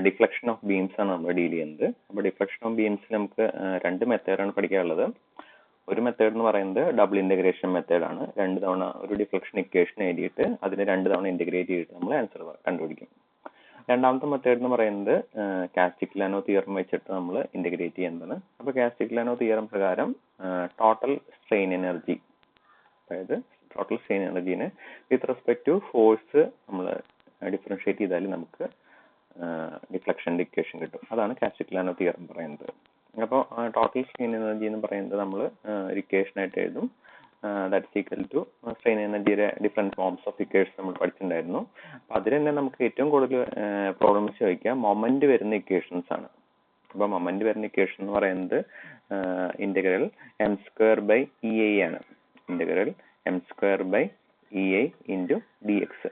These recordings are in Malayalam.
ഡിഫ്ലക്ഷൻ ഓഫ് ബീംസ് ആണ് നമ്മൾ ഡീൽ ചെയ്യുന്നത്. അപ്പോൾ ഡിഫ്ലക്ഷൻ ഓഫ് ബീംസിൽ നമുക്ക് രണ്ട് മെത്തേഡാണ് പഠിക്കാനുള്ളത്. ഒരു മെത്തേഡ് എന്ന് പറയുന്നത് ഡബിൾ ഇന്റഗ്രേഷൻ മെത്തേഡാണ്. രണ്ട് തവണ ഒരു ഡിഫ്ലക്ഷൻ ഇക്വേഷൻ എഴുതിയിട്ട് അതിനെ രണ്ട് തവണ ഇന്റഗ്രേറ്റ് ചെയ്തിട്ട് നമ്മൾ ആൻസർ കണ്ടുപിടിക്കും. രണ്ടാമത്തെ മെത്തേഡ് എന്ന് പറയുന്നത് കാസ്റ്റിഗ്ലിയാനോ തിയറം വെച്ചിട്ട് നമ്മൾ ഇന്റഗ്രേറ്റ് ചെയ്യുന്നതാണ്. അപ്പോൾ കാസ്റ്റിഗ്ലിയാനോ തിയറം പ്രകാരം ടോട്ടൽ സ്ട്രെയിൻ എനർജി, അതായത് ടോട്ടൽ സ്ട്രെയിൻ എനർജീനെ വിത്ത് റെസ്പെക്ട് ടു ഫോഴ്സ് നമ്മൾ ഡിഫറൻഷിയേറ്റ് ചെയ്താൽ നമുക്ക് ഡിഫ്ലക്ഷൻ്റെ ഇക്വേഷൻ കിട്ടും. അതാണ് കാസ്റ്റിഗ്ലിയാനോ തിയറം പറയുന്നത്. അപ്പോൾ ടോട്ടൽ സ്ട്രെയിൻ എനർജി എന്ന് പറയുന്നത് നമ്മൾ ഒരു ഇക്വേഷൻ ആയിട്ട് എഴുതും. ദാറ്റ്സ് ഈക്വൽ ടു സ്ട്രെയിൻ എനർജിയുടെ ഡിഫറെൻറ്റ് ഫോംസ് ഓഫ് ഇക്വേഷൻ നമ്മൾ പഠിച്ചിട്ടുണ്ടായിരുന്നു. അപ്പോൾ അതിൽ തന്നെ നമുക്ക് ഏറ്റവും കൂടുതൽ പ്രോബ്ലംസ് ചോദിക്കുക മൊമെന്റ് വരുന്ന ഇക്വേഷൻസ് ആണ്. അപ്പോൾ മൊമെന്റ് വരുന്ന ഇക്വേഷൻ എന്ന് പറയുന്നത് integral M square by E I ആണ്. Integral M square by E I into D X.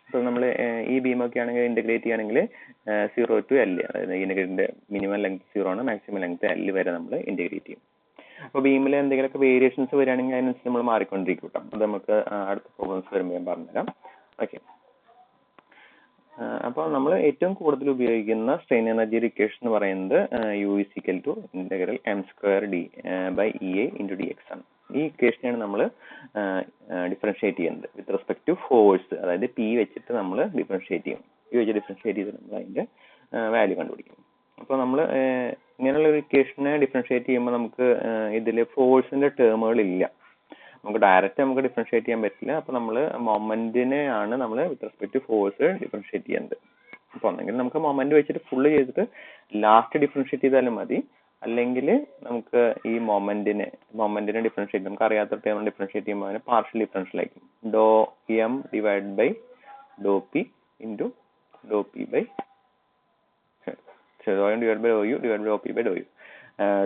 അപ്പോൾ നമ്മൾ ഈ ബീമൊക്കെ ആണെങ്കിൽ ഇന്റഗ്രേറ്റ് ചെയ്യുകയാണെങ്കിൽ 0 to L, അതായത് ഇന്റഗ്രേറ്റിന്റെ മിനിമം ലെങ്ത് 0 ആണ്, മാക്സിമം ലെങ്ത് L വരെ നമ്മൾ ഇന്റഗ്രേറ്റ് ചെയ്യും. അപ്പോൾ ബീമിൽ എന്തെങ്കിലുമൊക്കെ വേരിയേഷൻസ് വരികയാണെങ്കിൽ അതിനനുസരിച്ച് നമ്മൾ മാറിക്കൊണ്ടിരിക്കും കേട്ടോ. അത് നമുക്ക് അടുത്ത പ്രോബ്ലംസ് വരുമ്പോൾ ഞാൻ പറഞ്ഞുതരാം. ഓക്കെ. അപ്പോൾ നമ്മൾ ഏറ്റവും കൂടുതൽ ഉപയോഗിക്കുന്ന സ്ട്രെയിൻ എനർജി ഇക്വേഷൻ എന്ന് പറയുന്നത് U is equal to integral M square D by E I into D X ആണ്. ഈ ഇക്വേഷനാണ് നമ്മൾ ഡിഫറൻഷിയേറ്റ് ചെയ്യുന്നത് വിത്ത് റെസ്പെക്ട് ടു ഫോഴ്സ്, അതായത് പി വെച്ചിട്ട് നമ്മൾ ഡിഫറൻഷിയേറ്റ് ചെയ്യും. പി വെച്ച് ഡിഫറൻഷിയേറ്റ് ചെയ്ത് നമ്മൾ അതിൻ്റെ വാല്യൂ കണ്ടുപിടിക്കും. അപ്പോൾ നമ്മൾ ഇങ്ങനെയുള്ള ഒരു ഇക്വേഷനെ ഡിഫറൻഷിയേറ്റ് ചെയ്യുമ്പോൾ നമുക്ക് ഇതിൽ ഫോഴ്സിന്റെ ടേമുകൾ ഇല്ല. നമുക്ക് ഡയറക്റ്റ് നമുക്ക് ഡിഫറൻഷിയേറ്റ് ചെയ്യാൻ പറ്റില്ല. അപ്പോൾ നമ്മൾ മൊമെന്റിനെയാണ് നമ്മൾ with respect to force differentiate ചെയ്യുന്നത്. അപ്പോൾ ഒന്നെങ്കിൽ നമുക്ക് മൊമെന്റ് വെച്ചിട്ട് ഫുള്ള് ചെയ്തിട്ട് ലാസ്റ്റ് ഡിഫറൻഷിയേറ്റ് ചെയ്താലും മതി, അല്ലെങ്കിൽ നമുക്ക് ഈ മൊമെന്റിനെ ഡിഫറൻഷിയേറ്റ്, നമുക്ക് അറിയാത്ത ടേം ഡിഫറൻഷിയേറ്റ് ചെയ്യുമ്പോൾ അതിന് പാർഷ്യൽ ഡിഫറൻഷ്യൽ ആയിരിക്കും. Doh M divide by Dr P into doh P by Dr M divide by doh U divide by Dr P by doh U,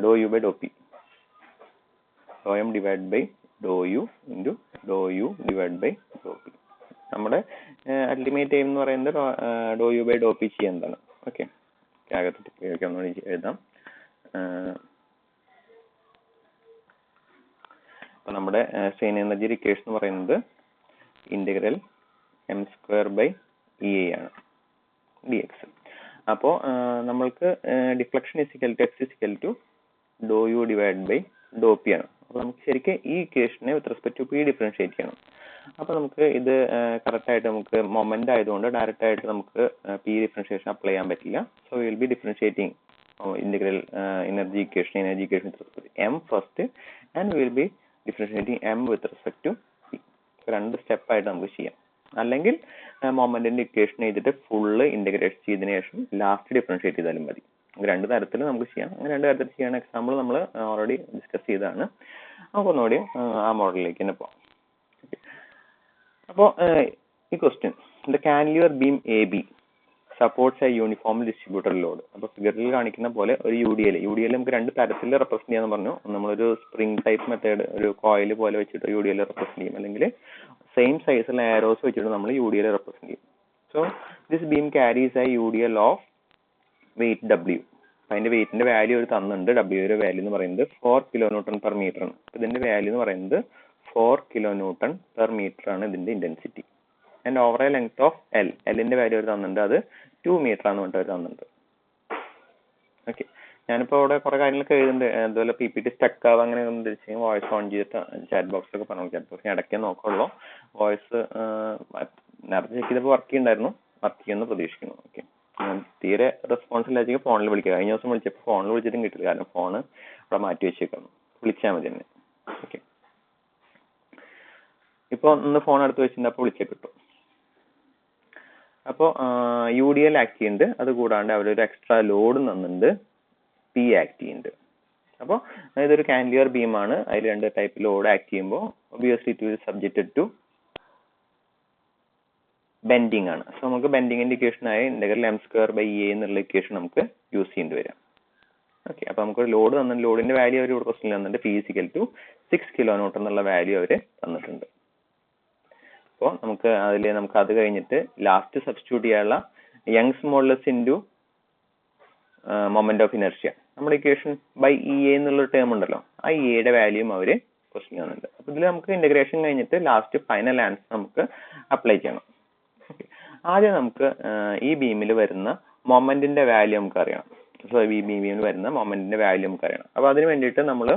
doh U by Dr P, doh M divide by doh U into doh U divide by Dr P. നമ്മുടെ അൾട്ടിമേറ്റ് എയിം എന്ന് പറയുന്നത് doh U by Dr P ചെയ്യുന്നതാണ്. ഓക്കെ, അകത്ത് ഒന്നുകൂടി എഴുതാം. അപ്പോൾ നമ്മുടെ സ്ട്രെയിൻ എനർജി ഇക്വേഷൻ എന്ന് പറയുന്നത് integral M square by E I ആണ്, ഡി എക്സ്. അപ്പോൾ നമ്മൾക്ക് deflection is equal to X is equal to doh U divide by Dr P ആണ്. അപ്പോൾ നമുക്ക് ശരിക്കും ഈ ഇക്വേഷനെ with respect to P differentiate ചെയ്യണം. അപ്പോൾ നമുക്ക് ഇത് കറക്റ്റായിട്ട് നമുക്ക് മൊമെന്റ് ആയതുകൊണ്ട് ഡയറക്റ്റ് ആയിട്ട് നമുക്ക് പി ഡിഫറൻഷിയേഷൻ അപ്ലൈ ചെയ്യാൻ പറ്റില്ല. So will be differentiating integral energy equation with respect to m first, and we will be differentiating m with respect to p. രണ്ട് സ്റ്റെപ്പ് ആയിട്ട് നമുക്ക് ചെയ്യാം. അല്ലെങ്കിൽ മൊമെന്റിന്റെ ഇക്വേഷൻ ചെയ്തിട്ട് ഫുള്ള് ഇന്റഗ്രേറ്റ് ചെയ്തതിനു ശേഷം ലാസ്റ്റ് ഡിഫറൻഷിയേറ്റ് ചെയ്താലും മതി. രണ്ട് തരത്തിൽ നമുക്ക് ചെയ്യാം. അങ്ങനെ രണ്ട് തരത്തിൽ ചെയ്യുന്ന എക്സാമ്പിൾ നമ്മൾ ഓൾറെഡി ഡിസ്കസ് ചെയ്തതാണ്. നമുക്ക് ഒന്നുകൂടി ആ മോഡലിലേക്ക് തന്നെ പോകാം. അപ്പോൾ ഈ question, the cantilever beam A B supports A uniform distributor load. അപ്പോൾ ഫിഗറിൽ കാണിക്കുന്ന പോലെ ഒരു യു ഡി എൽ നമുക്ക് രണ്ട് തരത്തിൽ റെപ്രസെന്റ് ചെയ്യാന്ന് പറഞ്ഞു. നമ്മളൊരു സ്പ്രിംഗ് ടൈപ്പ് മെത്തേഡ്, ഒരു കോയിൽ പോലെ വെച്ചിട്ട് യു ഡി എൽ റെപ്രസെന്റ് ചെയ്യും, അല്ലെങ്കിൽ സെയിം സൈസുള്ള ആരോസ് വെച്ചിട്ട് നമ്മൾ യു ഡി എൽ റെപ്രസെന്റ് ചെയ്യും. So this beam carries a U D L of weight W. അതിന്റെ വെയിറ്റിന്റെ വാല്യൂ ഒരു തന്നിട്ടുണ്ട്. ഡബ്ല്യൂയുടെ വാല്യൂ എന്ന് പറയുന്നത് 4 kN per meter ആണ്. ഇതിന്റെ വാല്യൂ എന്ന് പറയുന്നത് 4 kN per meter ആണ് ഇതിന്റെ intensity. And overall length of L, എല്ലിന്റെ വാല്യൂ ഒരു തന്നിട്ടുണ്ട്, അത് 2 meter ആണ് പറഞ്ഞിട്ട് അവർ തന്നിട്ടുണ്ട്. ഓക്കെ, ഞാനിപ്പോൾ അവിടെ കുറെ കാര്യങ്ങളൊക്കെ എഴുതുന്നുണ്ട്. അതുപോലെ പി പി ടി സ്റ്റക്ക് ആവുക അങ്ങനെ ഒന്നും തിരിച്ച് വോയിസ് ഓൺ ചെയ്തിട്ട് ചാറ്റ് ബോക്സിലൊക്കെ പറഞ്ഞു. ചാറ്റ് ബോക്സ് ഇടയ്ക്കേ നോക്കുള്ളൂ. വോയിസ് നേരത്തെ ചെക്ക് ചെയ്തപ്പോൾ വർക്ക് ചെയ്യുന്നുണ്ടായിരുന്നു, വർക്ക് ചെയ്യുമെന്ന് പ്രതീക്ഷിക്കുന്നു. ഓക്കെ, തീരെ റെസ്പോൺസ് ഇല്ലാച്ചെങ്കിൽ ഫോണിൽ വിളിക്കുക. കഴിഞ്ഞ ദിവസം വിളിച്ചപ്പോൾ ഫോണിൽ വിളിച്ചിട്ടും കിട്ടില്ല, കാരണം ഫോണ് അവിടെ മാറ്റി വെച്ചേക്കുന്നു. വിളിച്ചാൽ മതി തന്നെ. ഓക്കെ, ഇപ്പോൾ ഒന്ന് ഫോൺ അടുത്ത് വെച്ചിട്ടുണ്ട്, അപ്പോൾ വിളിച്ചേ കിട്ടും. അപ്പോൾ യു ഡി എൽ ആക്ട് ചെയ്യുന്നുണ്ട്, അതുകൂടാണ്ട് അവരൊരു എക്സ്ട്രാ ലോഡ് തന്നിട്ടുണ്ട്, പി ആക്ട് ചെയ്യുന്നുണ്ട്. അപ്പോൾ ഇതൊരു കാന്റിലിവർ ബീമാണ്. അതിൽ രണ്ട് ടൈപ്പ് ലോഡ് ആക്ട് ചെയ്യുമ്പോൾ obviously it will subjected to bending ആണ്. സോ നമുക്ക് ബെൻഡിങ്ങിന്റെ ഇക്വേഷനായ integral M square by E എന്നുള്ള ഇക്വേഷൻ നമുക്ക് യൂസ് ചെയ്യേണ്ടി വരാം. ഓക്കെ, അപ്പോൾ നമുക്ക് ലോഡ് തന്നിട്ട് ലോഡിന്റെ വാല്യൂ അവർ ഇവിടെ ക്വസ്റ്റ്യൻ തന്നിട്ട് പി ഇസിക്കൽ ടു 6 kN എന്നുള്ള വാല്യൂ അവർ തന്നിട്ടുണ്ട്. അപ്പോൾ നമുക്ക് അത് കഴിഞ്ഞിട്ട് ലാസ്റ്റ് സബ്സ്റ്റിറ്റ്യൂട്ട് ചെയ്യാനുള്ള Young's modulus into moment of inertia, നമ്മുടെ ഇക്വേഷൻ ബൈ ഇ എന്നുള്ളൊരു ടേം ഉണ്ടല്ലോ, ആ ഇ എയുടെ വാല്യൂം അവർ ക്വസ്റ്റ്യൻ ചെയ്യുന്നുണ്ട്. അപ്പോൾ ഇതിൽ നമുക്ക് ഇന്റഗ്രേഷൻ കഴിഞ്ഞിട്ട് ലാസ്റ്റ് ഫൈനൽ ആൻസർ നമുക്ക് അപ്ലൈ ചെയ്യണം. ആദ്യം നമുക്ക് ഈ ബീമിൽ വരുന്ന മൊമെന്റിന്റെ വാല്യൂ നമുക്ക് അറിയണം. സോ വി ബി വിയിൽ വരുന്ന മൊമെന്റിന്റെ വാല്യൂ നമുക്ക് അറിയണം. അപ്പൊ അതിന് വേണ്ടിയിട്ട് നമ്മൾ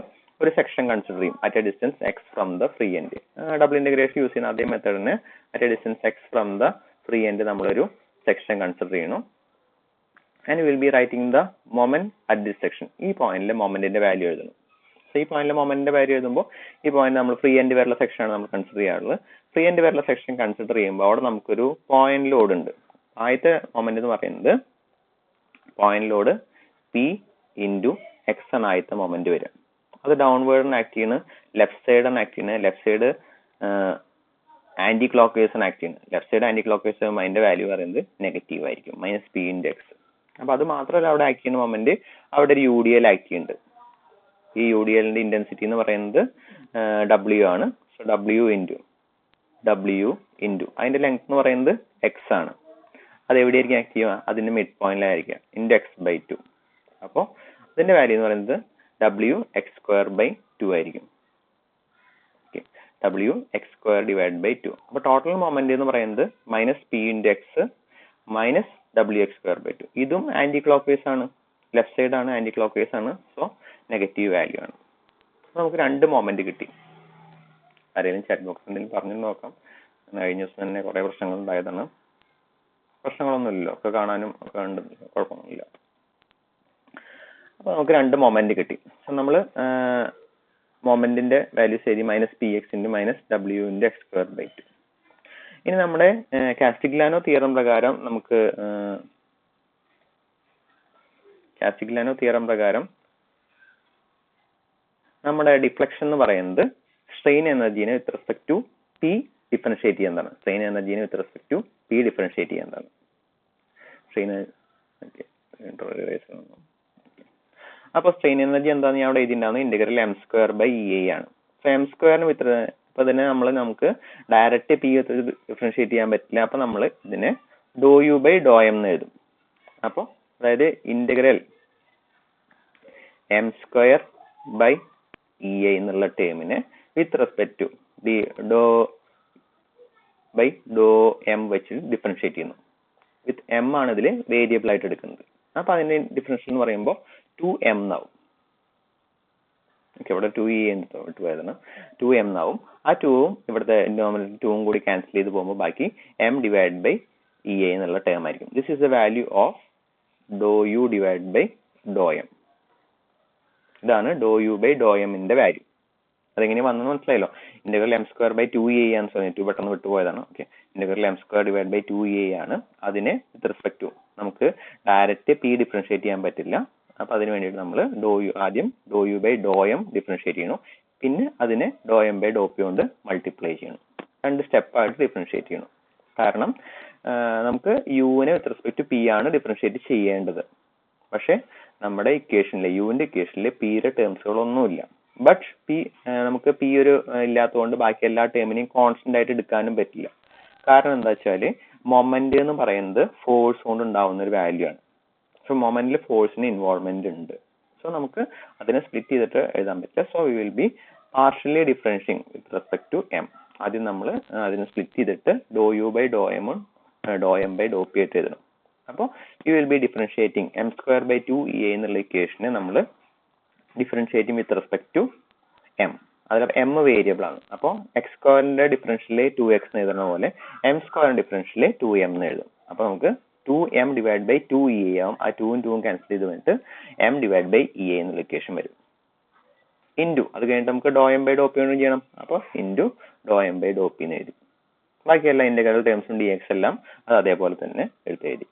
ഒരു സെക്ഷൻ കൺസിഡർ ചെയ്യും at a distance X from the free end. Double integration use ചെയ്യുന്ന അതേ മെത്തേഡിന് at a distance X from the free end നമ്മളൊരു സെക്ഷൻ കൺസിഡർ ചെയ്യണം. And will be writing the moment at this section. ഈ പോയിന്റിലെ മൊമെന്റിന്റെ വാല്യൂ എഴുതണം. സോ ഈ പോയിന്റിലെ മൊമെന്റിന്റെ വാല്യൂ എഴുതുമ്പോൾ ഈ പോയിന്റ് നമ്മൾ ഫ്രീ എൻഡ് വരെയുള്ള സെക്ഷനാണ് നമ്മൾ കൺസിഡർ ചെയ്യാറുള്ളത്. ഫ്രീ എൻഡ് വരെയുള്ള സെക്ഷൻ കൺസിഡർ ചെയ്യുമ്പോൾ അവിടെ നമുക്കൊരു പോയിന്റ് ലോഡ് ഉണ്ട്. ആദ്യത്തെ മൊമെന്റ് എന്ന് പറയുന്നത് point load P into X ആണ് ആദ്യത്തെ മൊമെന്റ് വരിക. അത് ഡൗൺവേർഡ് ആക്ട് ചെയ്യുന്ന ലെഫ്റ്റ് സൈഡ് ആണ് ആക്ട് ചെയ്യുന്നത്. Left side anticlockwise ആണ് ആക്ട് ചെയ്യുന്നത്. Left side anticlockwise ആകുമ്പോൾ അതിന്റെ വാല്യൂ പറയുന്നത് നെഗറ്റീവ് ആയിരിക്കും, മൈനസ് പി ഇൻറ്റു എക്സ്. അപ്പൊ അത് മാത്രമല്ല അവിടെ ആക്ട് ചെയ്യുന്ന മൊമെന്റ് അവിടെ ഒരു യു ഡി എൽ ആക്ട് ചെയ്യുന്നുണ്ട്. ഈ യു ഡി എല്ലിന്റെ ഇന്റൻസിറ്റി എന്ന് പറയുന്നത് ഡബ്ല്യു ആണ്. സോ ഡബ്ല്യു ഇൻറ്റു അതിന്റെ ലെങ്ത് എന്ന് പറയുന്നത് എക്സ് ആണ്. അത് എവിടെയായിരിക്കും ആക്ട് ചെയ്യുക? അതിന്റെ മിഡ് പോയിന്റിലായിരിക്കും, ഇൻറ്റു എക്സ് ബൈ ടു. അപ്പോൾ അതിന്റെ വാല്യൂ എന്ന് പറയുന്നത് W X square by two ആയിരിക്കും. Okay, W X square divide by two. അപ്പോൾ ടോട്ടൽ മൊമെന്റ് എന്ന് പറയുന്നത് minus P into X minus W X square by two. ഇതും ആന്റി ക്ലോക്ക് വൈസ് ആണ്, ലെഫ്റ്റ് സൈഡ് ആണ്, ആന്റി ക്ലോക്ക് വൈസ് ആണ്. സോ നെഗറ്റീവ് വാല്യൂ ആണ്. നമുക്ക് രണ്ട് മൊമെന്റ് കിട്ടി. ആരെങ്കിലും ചാറ്റ് ബോക്സ് എന്തെങ്കിലും പറഞ്ഞു നോക്കാം. കഴിഞ്ഞ ദിവസം തന്നെ കുറെ പ്രശ്നങ്ങൾ ഉണ്ടായതാണ്. പ്രശ്നങ്ങളൊന്നുമില്ലല്ലോ, ഒക്കെ കാണാനും ഒക്കെ ഉണ്ട്, കുഴപ്പമൊന്നുമില്ല. അപ്പൊ നമുക്ക് രണ്ട് മൊമെന്റ് കിട്ടി. സോ നമ്മൾ മൊമെന്റിന്റെ വാല്യൂസ് എഴുതി minus P X into minus W into X square by two. ഇനി നമ്മുടെ കാസ്റ്റിഗ്ലിയാനോ തിയറം പ്രകാരം നമുക്ക് നമ്മുടെ ഡിഫ്ലക്ഷൻ എന്ന് പറയുന്നത് സ്ട്രെയിൻ എനർജീനെ with respect to P differentiate ചെയ്യുന്നതാണ്. സ്ട്രെയിൻ എനർജീനെ with respect to P differentiate ചെയ്യുന്നതാണ്. അപ്പൊ സ്ട്രെയിൻ എനർജി എന്താന്ന് ഞാൻ അവിടെ എഴുതിയിട്ടുണ്ടാവുന്നത് integral M square by E I ആണ്. സോ എം സ്ക്വയറിന് വിത്ത് അപ്പൊ ഇതിനെ നമുക്ക് ഡയറക്റ്റ് പി ഡിഫറൻഷിയേറ്റ് ചെയ്യാൻ പറ്റില്ല. അപ്പൊ നമ്മൾ ഇതിനെ ഡോ യു ബൈ ഡോ എം എന്ന് എഴുതും. അപ്പൊ അതായത് integral M square by E I എന്നുള്ള ടേമിനെ വിത്ത് റെസ്പെക്ട് ടു ദി ഡോ ബൈ ഡോ എം വെച്ച് ഡിഫറൻഷിയേറ്റ് ചെയ്യുന്നു. വിത്ത് എം ആണ് ഇതിൽ വേരിയബിൾ ആയിട്ട് എടുക്കുന്നത്. അപ്പൊ അതിന്റെ ഡിഫറൻഷ്യൽ എന്ന് പറയുമ്പോൾ 2m എന്നാവും. ഓക്കെ, ഇവിടെ 2e വിട്ട് പോയതാണ്, 2m എന്നാവും. ആ 2ഉം ഇവിടുത്തെ നോർമൽ 2ഉം കൂടി ക്യാൻസൽ ചെയ്ത് പോകുമ്പോൾ ബാക്കി m divide by E I എന്നുള്ള ടേം ആയിരിക്കും. This is the value of do U divide by Dr M. ഇതാണ് ഡോ യു ബൈ ഡോ എമ്മിന്റെ വാല്യൂ. അതെങ്ങനെ വന്നെന്ന് മനസ്സിലായല്ലോ. Integral M square by 2e ആണ് പറഞ്ഞിട്ട് പെട്ടെന്ന് വിട്ടുപോയതാണ്. Okay, integral M square divide by 2e ആണ്. അതിനെ വിത്ത് റെസ്പെക്ട് ടു നമുക്ക് ഡയറക്റ്റ് പി ഡിഫറൻഷിയേറ്റ് ചെയ്യാൻ പറ്റില്ല. അപ്പൊ അതിന് വേണ്ടിയിട്ട് നമ്മൾ ആദ്യം ഡോ U by Dr M differentiate ചെയ്യണം, പിന്നെ അതിനെ ഡോ എം ബൈ ഡോ പി കൊണ്ട് മൾട്ടിപ്ലൈ ചെയ്യണം. രണ്ട് സ്റ്റെപ്പായിട്ട് ഡിഫറൻഷിയേറ്റ് ചെയ്യണം. കാരണം നമുക്ക് യുവിനെ വിത്ത് റെസ്പെക്ട് ടു പി ആണ് ഡിഫറൻഷിയേറ്റ് ചെയ്യേണ്ടത്. പക്ഷെ നമ്മുടെ ഇക്വേഷനിലെ യുവിന്റെ ഇക്വേഷനിലെ പിയുടെ ടേംസുകളൊന്നുമില്ല. ബട്ട് പി നമുക്ക് പി ഒരു ഇല്ലാത്തതുകൊണ്ട് ബാക്കി എല്ലാ ടേമിനെയും കോൺസ്റ്റന്റ് ആയിട്ട് എടുക്കാനും പറ്റില്ല. കാരണം എന്താ വെച്ചാല് മൊമെന്റ് എന്ന് പറയുന്നത് ഫോഴ്സ് കൊണ്ട് ഉണ്ടാവുന്ന ഒരു വാല്യൂ ആണ്. സോ മൊമെന്റിൽ ഫോഴ്സിന് ഇൻവോൾവ്മെന്റ് ഉണ്ട്. സോ നമുക്ക് അതിനെ സ്പ്ലിറ്റ് ചെയ്തിട്ട് എഴുതാൻ പറ്റില്ല. So we will be partially differentiating with respect to M. ആദ്യം നമ്മൾ അതിനെ സ്പ്ലിറ്റ് ചെയ്തിട്ട് ഡോ യു ബൈ ഡോ എം ഡോ എം ബൈ ഡോ പി ആയിട്ട് എഴുതണം. അപ്പോൾ U will be differentiating M square by 2e എന്നുള്ള ഇക്വേഷനെ നമ്മൾ differentiating with respect to M. അതിൽ എം വേരിയബിൾ ആണ്. അപ്പോൾ എക്സ് സ്ക്വയറിന്റെ ഡിഫറൻഷ്യലിലെ 2x എന്ന് എഴുതുന്ന പോലെ എം സ്ക്വയറിന്റെ ഡിഫറൻഷ്യലിലെ 2m എന്ന് എഴുതും. അപ്പൊ നമുക്ക് 2m ഡിവൈഡ് ബൈ 2e ആവും. ആ 2ഉം 2ഉം ക്യാൻസൽ ചെയ്ത് കഴിഞ്ഞിട്ട് m ഡിവൈഡ് ബൈ ഇ എന്നുള്ള ഇക്വേഷൻ വരും. ഇൻറ്റു അത് കഴിഞ്ഞിട്ട് നമുക്ക് ഡോ എം ബൈ ഡോ പി കൊണ്ട് ചെയ്യണം. അപ്പോൾ into Dr M by Dr P എന്ന് എഴുതി. ബാക്കിയെല്ലാം ഇന്റഗ്രൽ ടേംസും ഡി എക്സ് എല്ലാം അത് അതേപോലെ തന്നെ എഴുതി.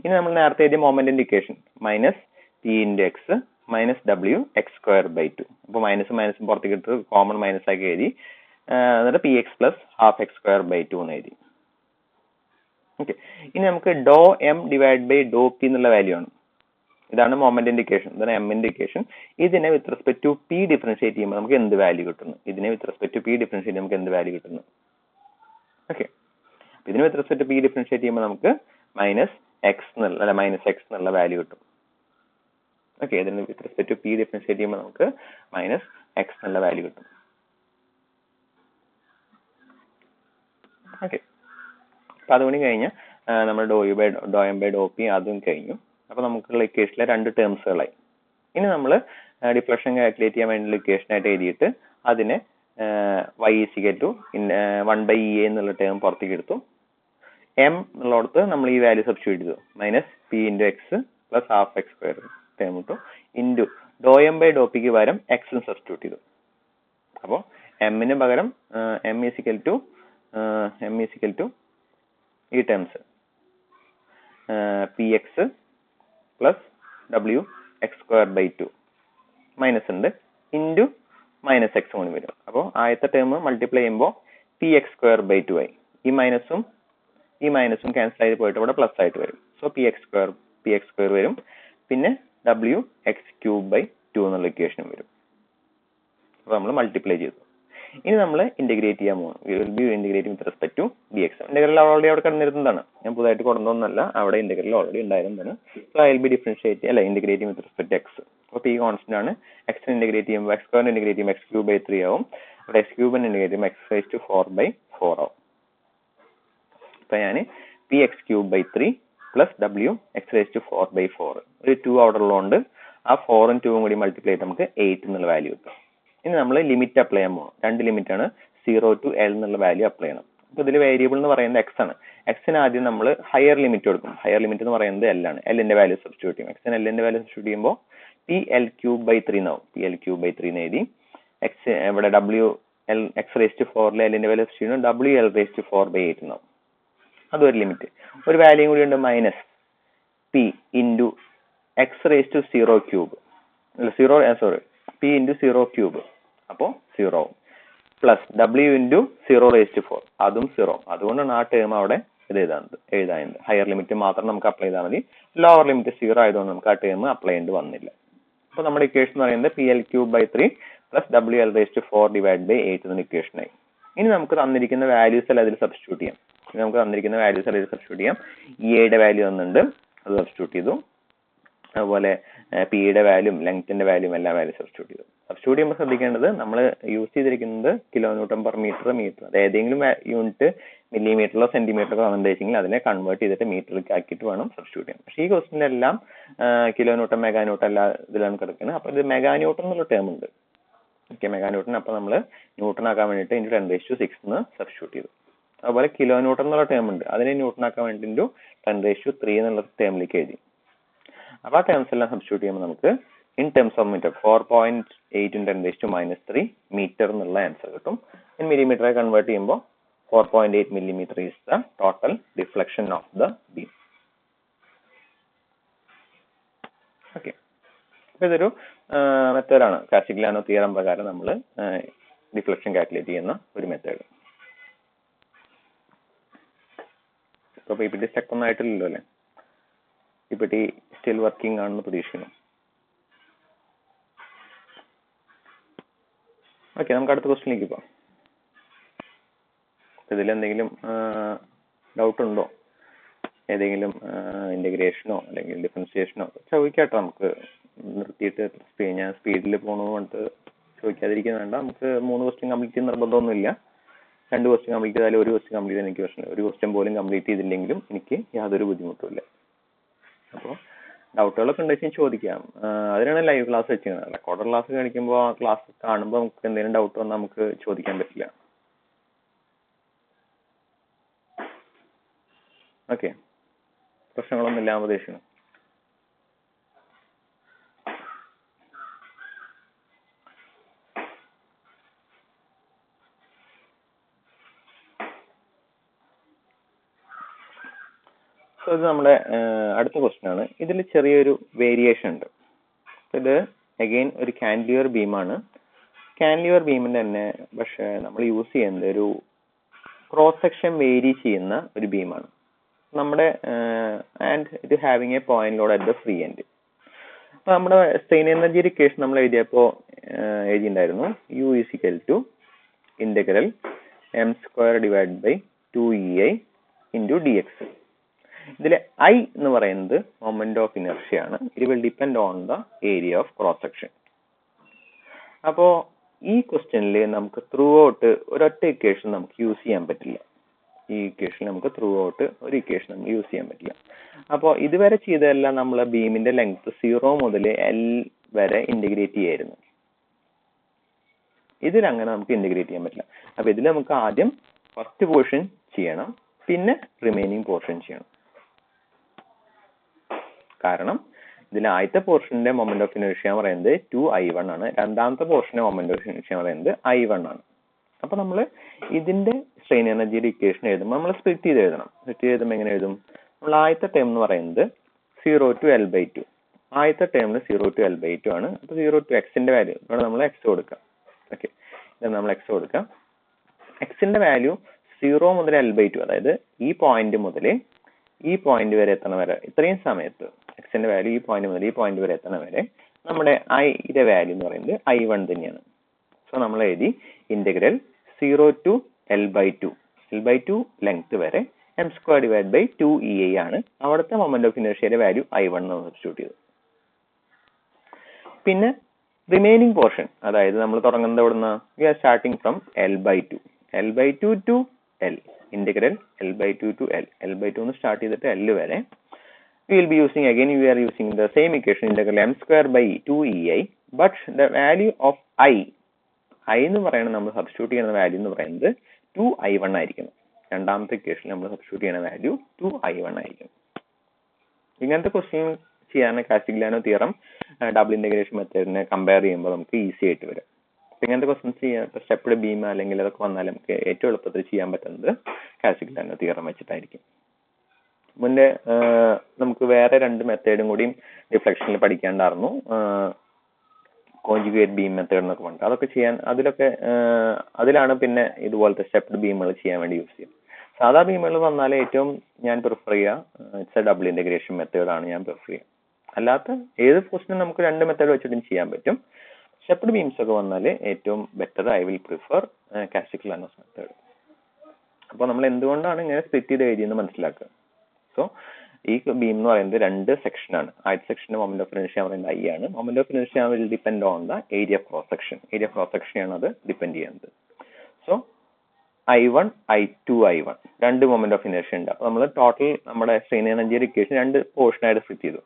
ഇനി നമ്മൾ നേരത്തെ എഴുതിയ മൊമെന്റിന്റെ equation minus P into X minus W X square by two. അപ്പോൾ മൈനസും മൈനസും പുറത്തേക്ക് എടുത്ത് കോമൺ മൈനസ് ആക്കി എഴുതി. എന്നിട്ട് P X plus half X square by two എന്ന് എഴുതി. ഓക്കെ, ഇനി നമുക്ക് ഡോ M divide by Dr P എന്നുള്ള വാല്യൂ ആണ്. ഇതാണ് മൊമെന്റിന്റെ ഇക്വേഷൻ, ഇതാണ് എമ്മിന്റെ ഇക്വേഷൻ. ഇതിനെ with respect to P differentiate ചെയ്യുമ്പോൾ നമുക്ക് എന്ത് വാല്യൂ കിട്ടുന്നു? ഇതിനെ with respect to P differentiate നമുക്ക് എന്ത് വാല്യൂ കിട്ടുന്നു? ഓക്കെ, ഇതിനെ with respect to P differentiate ചെയ്യുമ്പോൾ നമുക്ക് മൈനസ് എക്സ് എന്നുള്ള വാല്യൂ കിട്ടും. ഓക്കെ, ഇതിന് വിത്ത് റെസ്പെക്ട് ടു പി ഡിഫറൻഷിയേറ്റ് ചെയ്യുമ്പോൾ നമുക്ക് മൈനസ് എക്സ് എന്നുള്ള വാല്യൂ കിട്ടും. ഓക്കെ, അപ്പൊ അതുകൊണ്ട് കഴിഞ്ഞാൽ നമ്മൾ ഡോ എം ബൈ ഡോ പി അതും കഴിഞ്ഞു. അപ്പോൾ നമുക്കുള്ള ഇക്വേഷനിലെ രണ്ട് ടേംസുകളായി. ഇനി നമ്മൾ ഡിഫ്ലക്ഷൻ കാൽക്കുലേറ്റ് ചെയ്യാൻ വേണ്ടിയുള്ള ഇക്വേഷനായിട്ട് എഴുതിയിട്ട് അതിനെ y ഈസിക്കൽ ടു 1/e എന്നുള്ള ടേം പുറത്തേക്ക് എടുത്തു. എം എന്നുള്ളടത്ത് നമ്മൾ ഈ വാല്യൂ സബ്സ്റ്റിറ്റ്യൂട്ട് ചെയ്തു. Minus P into X plus half X square term ഇട്ടു ഇൻറ്റു ഡോ എം ബൈ ഡോ പിക്ക് പകരം എക്സും സബ്സ്റ്റിറ്റ്യൂട്ട് ചെയ്തു. അപ്പോൾ എമ്മിന് പകരം എം ഈസിക്കൽ ടു ഈ terms P X plus W X square by 2 minus ഉണ്ട് ഇൻറ്റു മൈനസ് എക്സ് കൂടി വരും. അപ്പോൾ ആദ്യത്തെ ടേം മൾട്ടിപ്ലൈ ചെയ്യുമ്പോൾ പി എക്സ് സ്ക്വയർ ബൈ 2 ആയി. ഈ മൈനസും ക്യാൻസൽ ആയി പോയിട്ട് ഇവിടെ പ്ലസ് ആയിട്ട് വരും. സോ പി എക്സ് സ്ക്വയർ വരും. പിന്നെ ഡബ്ല്യു എക്സ് ക്യൂബ് ബൈ 2 എന്നുള്ള ഇക്വേഷനും വരും. അപ്പോൾ നമ്മൾ മൾട്ടിപ്ലൈ ചെയ്തു. ഇനി നമ്മൾ ഇന്റഗ്രേറ്റ് ചെയ്യാൻ പോകും. We will be integrating with respect to D X. Integral already അവിടെ കിടന്നിരുന്നതാണ്, ഞാൻ പുതുതായിട്ട് കൊടുക്കുന്നൊന്നല്ല, അവിടെ ഇന്റഗ്രൽ ഓൾറെഡി ഉണ്ടായിരുന്നതാണ്. So I will be integrating with respect X. അപ്പോൾ പി കോൺസ്റ്റന്റ് ആണ്. എക്സ് ഇന്റഗ്രേറ്റ് ചെയ്യുമ്പോൾ എക്സ് സ്ക്വയർ ഇന്റഗ്രേറ്റ് ചെയ്യുമ്പോൾ എക്സ് ക്യൂബ് ബൈ 3 ആവും. അവിടെ എക്സ് ക്യൂബ് ഇന്റഗ്രേറ്റ് ചെയ്യുമ്പോൾ എക്സ് റൈസ് ടു 4/4 ആവും. അപ്പൊ ഞാൻ P X cube by 3 plus W X rise to 4/4 ഒരു 2 അവിടെ ഉള്ളതുകൊണ്ട് ആ 4ഉം 2ഉം കൂടി മൾട്ടിപ്ലൈ ചെയ്ത് നമുക്ക് 8 എന്നുള്ള വാല്യൂ കിട്ടും. ഇനി നമ്മൾ ലിമിറ്റ് അപ്ലൈ ചെയ്യാൻ പോകും. രണ്ട് ലിമിറ്റ് ആണ്, 0 to L എന്നുള്ള വാല്യൂ അപ്ലൈ ചെയ്യണം. അപ്പോൾ ഇതിൽ വേരിയബിൾ എന്ന് പറയുന്നത് എക്സ് ആണ്. എക്സിന് ആദ്യം നമ്മൾ ഹയർ ലിമിറ്റ് കൊടുക്കും. ഹയർ ലിമിറ്റ് എന്ന് പറയുന്നത് L ആണ്. എല്ലിന്റെ വാല്യൂ സബ്സ്റ്റിറ്റ്യൂട്ട് ചെയ്യും. എക്സിന് എല്ലിന്റെ വാല്യൂ സബ്സ്റ്റിറ്റ്യൂട്ട് ചെയ്യുമ്പോൾ പി എൽ ക്യൂബ് ബൈ 3 എന്നാവും. പി എൽ ക്യൂബ് ബൈ 3 എന്ന് എഴുതി. എക്സ് ഇവിടെ W L X raise to 4 എല്ലിന്റെ വാല്യൂ സബ്സ്റ്റിറ്റ്യൂട്ട് ചെയ്യുമ്പോൾ ഡബ്ല്യു എൽ റേസ് ടു 4/8 എന്നാവും. അതൊരു ലിമിറ്റ്. ഒരു വാല്യൂ കൂടി ഉണ്ട്, minus P into X raise to 0 cube P into 0 cube അപ്പോൾ 0 ആവും. Plus W into 0 raise to 4 അതും 0. അതുകൊണ്ടാണ് ആ ടേം അവിടെ എഴുതാനുണ്ട്. ഹയർ ലിമിറ്റ് മാത്രം നമുക്ക് അപ്ലൈ ചെയ്താൽ മതി. ലോവർ ലിമിറ്റ് 0 ആയതുകൊണ്ട് നമുക്ക് ആ ടേം അപ്ലൈ ചെയ്യേണ്ടി വന്നില്ല. അപ്പോൾ നമ്മുടെ ഇക്വേഷൻ എന്ന് പറയുന്നത് P L cube by 3 plus W L raise to 4/8 എന്ന ഇക്വേഷനായി. ഇനി നമുക്ക് തന്നിരിക്കുന്ന വാല്യൂസ് എല്ലാം അതിൽ സബ്സ്റ്റിറ്റ്യൂട്ട് ചെയ്യാം. ഇയുടെ വാല്യൂ തന്നിട്ടുണ്ട്, അത് സബ്സ്റ്റിറ്റ്യൂട്ട് ചെയ്തു. അതുപോലെ പിയുടെ വാല്യൂം ലെങ്ത്തിന്റെ വാല്യൂം എല്ലാ വാല്യൂ സബ്സ്റ്റിറ്റ്യൂട്ട് ചെയ്തു. സബ്സ്റ്റിറ്റ്യൂട്ട് ചെയ്യുമ്പോൾ ശ്രദ്ധിക്കേണ്ടത് നമ്മൾ യൂസ് ചെയ്തിരിക്കുന്നത് കിലോന്യൂട്ടൺ/മീറ്റർ. അത് ഏതെങ്കിലും യൂണിറ്റ് മില്ലിമീറ്ററിലോ സെന്റിമീറ്ററിലോ തന്നിട്ടുണ്ടെങ്കിൽ അതിനെ കൺവേർട്ട് ചെയ്തിട്ട് മീറ്ററിലേക്ക് ആക്കിയിട്ട് വേണം സബ്സ്റ്റിറ്റ്യൂട്ട് ചെയ്യാൻ. പക്ഷേ ഈ ക്വസ്റ്റിനെല്ലാം കിലോന്യൂട്ടൺ മെഗാന്യൂട്ടൺ എല്ലാ ഇതിലാണ് കിടക്കുന്നത്. അപ്പോൾ ഇത് മെഗാന്യൂട്ടൺ എന്നുള്ള ടേം ഉണ്ട്. ഓക്കെ, മെഗാന്യൂട്ടൺ. അപ്പോൾ നമ്മൾ ന്യൂട്ടൺ ആക്കാൻ വേണ്ടിയിട്ട് ഇൻറ്റു 10⁻⁶ എന്ന് സബ്സ്റ്റിറ്റ്യൂട്ട് ചെയ്തു. അതുപോലെ കിലോന്യൂട്ടൺ എന്നുള്ള ടേം ഉണ്ട്, അതിനെ ന്യൂട്ടൺ ആക്കാൻ വേണ്ടി ഇൻറ്റു 10⁻³ എന്നുള്ള ടേമിലേക്ക് എഴുതി. അപ്പോൾ ആ ടേംസ് എല്ലാം സബ്സ്റ്റിറ്റ്യൂട്ട് ചെയ്യുമ്പോൾ നമുക്ക് in terms of metre 4.8 × 10⁻³ metre എന്നുള്ള ആൻസർ കിട്ടും. ഇൻ മില്ലിമീറ്ററെ കൺവേർട്ട് ചെയ്യുമ്പോൾ 4.8 millimeter is the total deflection of the beam. Okay. ഇതൊരു മെത്തേഡാണ്. കാസ്റ്റിഗ്ലിയാനോ തിയറം പ്രകാരം നമ്മൾ ഡിഫ്ലക്ഷൻ കാൽക്കുലേറ്റ് ചെയ്യുന്ന ഒരു മെത്തേഡ്. ഇപ്പോൾ PPT സ്റ്റക്ക് ഒന്നും ആയിട്ടില്ലല്ലോ അല്ലേ? PPT സ്റ്റിൽ വർക്കിംഗ് ആണെന്ന് പ്രതീക്ഷിക്കുന്നു. ഓക്കെ, നമുക്ക് അടുത്ത ക്വസ്റ്റ്യനിലേക്ക് പോകാം. ഇതിലെന്തെങ്കിലും ഡൗട്ട് ഉണ്ടോ? ഏതെങ്കിലും ഇന്റഗ്രേഷനോ അല്ലെങ്കിൽ ഡിഫറൻസിയേഷനോ ചോദിക്കാട്ടോ. നമുക്ക് നിർത്തിയിട്ട് ഞാൻ സ്പീഡിൽ പോകണമെന്ന് ചോദിക്കാതിരിക്കുന്ന വേണ്ട. നമുക്ക് 3 ക്വസ്റ്റ്യൻ കംപ്ലീറ്റ് ചെയ്യുന്ന നിർബന്ധമൊന്നുമില്ല. 2 ക്വസ്റ്റ്യൻ കംപ്ലീറ്റ് ചെയ്താലും 1 ക്വസ്റ്റ്യൻ കംപ്ലീറ്റ് ചെയ്യാൻ എനിക്ക് പ്രശ്നമില്ല. 1 ക്വസ്റ്റ്യൻ പോലും കംപ്ലീറ്റ് ചെയ്തില്ലെങ്കിലും എനിക്ക് യാതൊരു ബുദ്ധിമുട്ടുമില്ല. അപ്പോൾ ഡൗട്ടുകളൊക്കെ ഉണ്ടെങ്കിൽ ചോദിക്കാം. അതിനാണ് ലൈവ് ക്ലാസ് വെച്ചിരുന്നത്. റെക്കോർഡർ ക്ലാസ് കാണിക്കുമ്പോൾ ആ ക്ലാസ് കാണുമ്പോൾ നമുക്ക് എന്തെങ്കിലും ഡൗട്ട് വന്നാൽ നമുക്ക് ചോദിക്കാൻ പറ്റില്ല. ഓക്കെ, പ്രശ്നങ്ങളൊന്നും ഇല്ലാന്ന് പ്രതീക്ഷിക്കുന്നു. സോ ഇത് നമ്മുടെ അടുത്ത ക്വസ്റ്റ്യൻ ആണ്. ഇതിൽ ചെറിയൊരു വേരിയേഷൻ ഉണ്ട്. ഇത് അഗെയിൻ ഒരു കാൻഡിലിവർ ബീമാണ്. കാൻഡിലിവർ ബീമിന്റെ തന്നെ പക്ഷെ നമ്മൾ യൂസ് ചെയ്യുന്നത് ഒരു ക്രോസ് സെക്ഷൻ വേരി ചെയ്യുന്ന ഒരു ബീമാണ് നമ്മുടെ. ആൻഡ് ഇത് having A point load at the free end. അപ്പൊ നമ്മുടെ സ്ട്രെയിൻ എനർജി ഇക്വേഷൻ നമ്മൾ എഴുതിയപ്പോൾ എഴുതിയിട്ടുണ്ടായിരുന്നു U = integral m² / 2EI × dx. ഇതിലെ I എന്ന് പറയുന്നത് മൊമെന്റ് ഓഫ് ഇനർഷ്യ ആണ്. It will depend on the area of cross section. അപ്പോ ഈ ക്വസ്റ്റ്യനിൽ നമുക്ക് ത്രൂ ഔട്ട് ഒരൊറ്റ ഇക്വേഷൻ നമുക്ക് യൂസ് ചെയ്യാൻ പറ്റില്ല. ഈ ഇക്വേഷൻ നമുക്ക് ത്രൂ ഔട്ട് ഒരു ഇക്വേഷൻ നമുക്ക് യൂസ് ചെയ്യാൻ പറ്റില്ല. അപ്പോൾ ഇതുവരെ ചെയ്തതെല്ലാം നമ്മൾ ബീമിന്റെ ലെങ്ത് 0 മുതൽ L വരെ ഇന്റഗ്രേറ്റ് ചെയ്യായിരുന്നു. ഇതിൽ അങ്ങനെ നമുക്ക് ഇന്റഗ്രേറ്റ് ചെയ്യാൻ പറ്റില്ല. അപ്പൊ ഇതിൽ നമുക്ക് ആദ്യം ഫസ്റ്റ് പോർഷൻ ചെയ്യണം, പിന്നെ റിമൈനിങ് പോർഷൻ ചെയ്യണം. കാരണം ഇതിൽ ആദ്യത്തെ പോർഷന്റെ മൊമെന്റ് ഓഫ് ഇനേർഷ്യ പറയുന്നത് 2I1 ആണ്, രണ്ടാമത്തെ പോർഷന്റെ മൊമെന്റ് ഓഫ് ഇനേർഷ്യ പറയുന്നത് I1 ആണ്. അപ്പൊ നമ്മൾ ഇതിന്റെ സ്ട്രെയിൻ എനർജിയുടെ ഇക്വേഷൻ എഴുതുമ്പോൾ നമ്മൾ സ്പ്ലിറ്റ് ചെയ്ത് എഴുതണം. സ്പ്ലിറ്റ് ചെയ്തുമ്പോൾ എങ്ങനെ എഴുതും? നമ്മൾ ആദ്യത്തെ ടേം എന്ന് പറയുന്നത് 0 to L/2. ആദ്യത്തെ ടേമിൽ 0 to L/2 ആണ്. അപ്പൊ 0 to എക്സിന്റെ വാല്യൂ ഇവിടെ നമ്മൾ എക്സ് കൊടുക്കാം. ഓക്കെ, ഇത് നമ്മൾ എക്സ് കൊടുക്കാം. എക്സിന്റെ വാല്യൂ 0 മുതൽ L/2, അതായത് ഈ പോയിന്റ് മുതൽ ഈ പോയിന്റ് വരെ എത്തണ വരെ, ഇത്രയും സമയത്ത് എക്സിന്റെ വാല്യൂ ഈ പോയിന്റ് മുതൽ ഈ പോയിന്റ് വരെ എത്തണ വരെ നമ്മുടെ ഐയുടെ വാല്യൂ എന്ന് പറയുന്നത് I1 തന്നെയാണ്. സോ നമ്മൾ എഴുതി integral 0 to L/2, L/2 length വരെ m² / 2EI ആണ്. അവിടുത്തെ മൊമെന്റ് ഓഫ് ഇനേർഷ്യയുടെ വാല്യൂ I1 എന്ന് സബ്സ്റ്റിറ്റ്യൂട്ട് ചെയ്തു. പിന്നെ റിമൈനിങ് പോർഷൻ, അതായത് നമ്മൾ തുടങ്ങുന്നത് എവിടുന്ന, we are starting from L/2, L/2 to L, integral L/2 to L, L/2 എന്ന് സ്റ്റാർട്ട് ചെയ്തിട്ട് L വരെ we will be using, again we are using the same equation, integral m² / 2EI, but the value of I എന്ന് പറയുന്നത് നമ്മൾ സബ്സ്റ്റിറ്റ്യൂട്ട് ചെയ്യുന്ന വാല്യൂ എന്ന് പറയുന്നത് 2I1 ആയിരിക്കണം. രണ്ടാമത്തെ ഇക്വേഷനിൽ നമ്മൾ സബ്സ്റ്റിറ്റ്യൂട്ട് ചെയ്യുന്ന വാല്യൂ 2I1 ആയിരിക്കും. ഇങ്ങനത്തെ ക്വസ്റ്റ്യൻ ചെയ്യാൻ കാസ്റ്റിഗ്ലിയാനോ തിയറം ഡബിൾ ഇന്റഗ്രേഷൻ മെത്തേഡിനെ കമ്പയർ ചെയ്യുമ്പോൾ നമുക്ക് ഈസി ആയിട്ട് വരും. ഇങ്ങനത്തെ ക്വസ്റ്റ്യൻസ് ചെയ്യാൻ സ്റ്റെപ്ഡ് ബീം അല്ലെങ്കിൽ അതൊക്കെ വന്നാൽ നമുക്ക് ഏറ്റവും എളുപ്പത്തിൽ ചെയ്യാൻ പറ്റുന്നത് കാസ്റ്റിഗ്ലിയാനോ തിയറം വെച്ചിട്ടായിരിക്കും. മുന്നേ നമുക്ക് വേറെ രണ്ട് മെത്തേഡും കൂടിയും ഡിഫ്ലക്ഷനിൽ പഠിക്കാണ്ടായിരുന്നു, കോൺജുഗേറ്റ് ബീം മെത്തേഡ് എന്നൊക്കെ പറഞ്ഞിട്ട്. അതൊക്കെ ചെയ്യാൻ അതിലാണ് പിന്നെ ഇതുപോലത്തെ സ്റ്റെപ്ഡ് ബീമുകൾ ചെയ്യാൻ വേണ്ടി യൂസ് ചെയ്യും. സാധാ ബീമുകൾ വന്നാൽ ഏറ്റവും ഞാൻ പ്രിഫർ ചെയ്യുക ഇറ്റ്സ് എ ഡബിൾ ഇന്റഗ്രേഷൻ മെത്തേഡാണ് ഞാൻ പ്രിഫർ ചെയ്യുക. അല്ലാത്ത ഏത് ക്വസ്റ്റിനും നമുക്ക് രണ്ട് മെത്തേഡ് വെച്ചിട്ടും ചെയ്യാൻ പറ്റും. സ്റ്റെപ്ഡ് ബീംസ് ഒക്കെ വന്നാൽ ഏറ്റവും better I will prefer Castigliano's method. അപ്പോൾ നമ്മൾ എന്തുകൊണ്ടാണ് ഇങ്ങനെ സ്പ്ലിറ്റ് ചെയ്ത് എഴുതിയെന്ന് മനസ്സിലാക്കുക. സോ ഈ ബീം എന്ന് പറയുന്നത് രണ്ട് സെക്ഷനാണ്. ആദ്യത്തെ സെക്ഷന്റെ മൊമെന്റ് ഓഫ് ഇനേർഷ്യ പറയുന്നത് I ആണ്. Moment of inertia will depend on the area of cross section. Area of cross section ആണ് അത് ഡിപെൻഡ് ചെയ്യുന്നത്. സോ I1, I2, I1 രണ്ട് മൊമെന്റ് ഓഫ് ഇനേർഷ്യ ഉണ്ട്. അപ്പൊ നമ്മൾ ടോട്ടൽ നമ്മുടെ സ്ട്രെയിൻ എനർജിയുടെ ഇക്വേഷൻ രണ്ട് പോർഷൻ ആയിട്ട് സ്പ്ലിറ്റ് ചെയ്തു.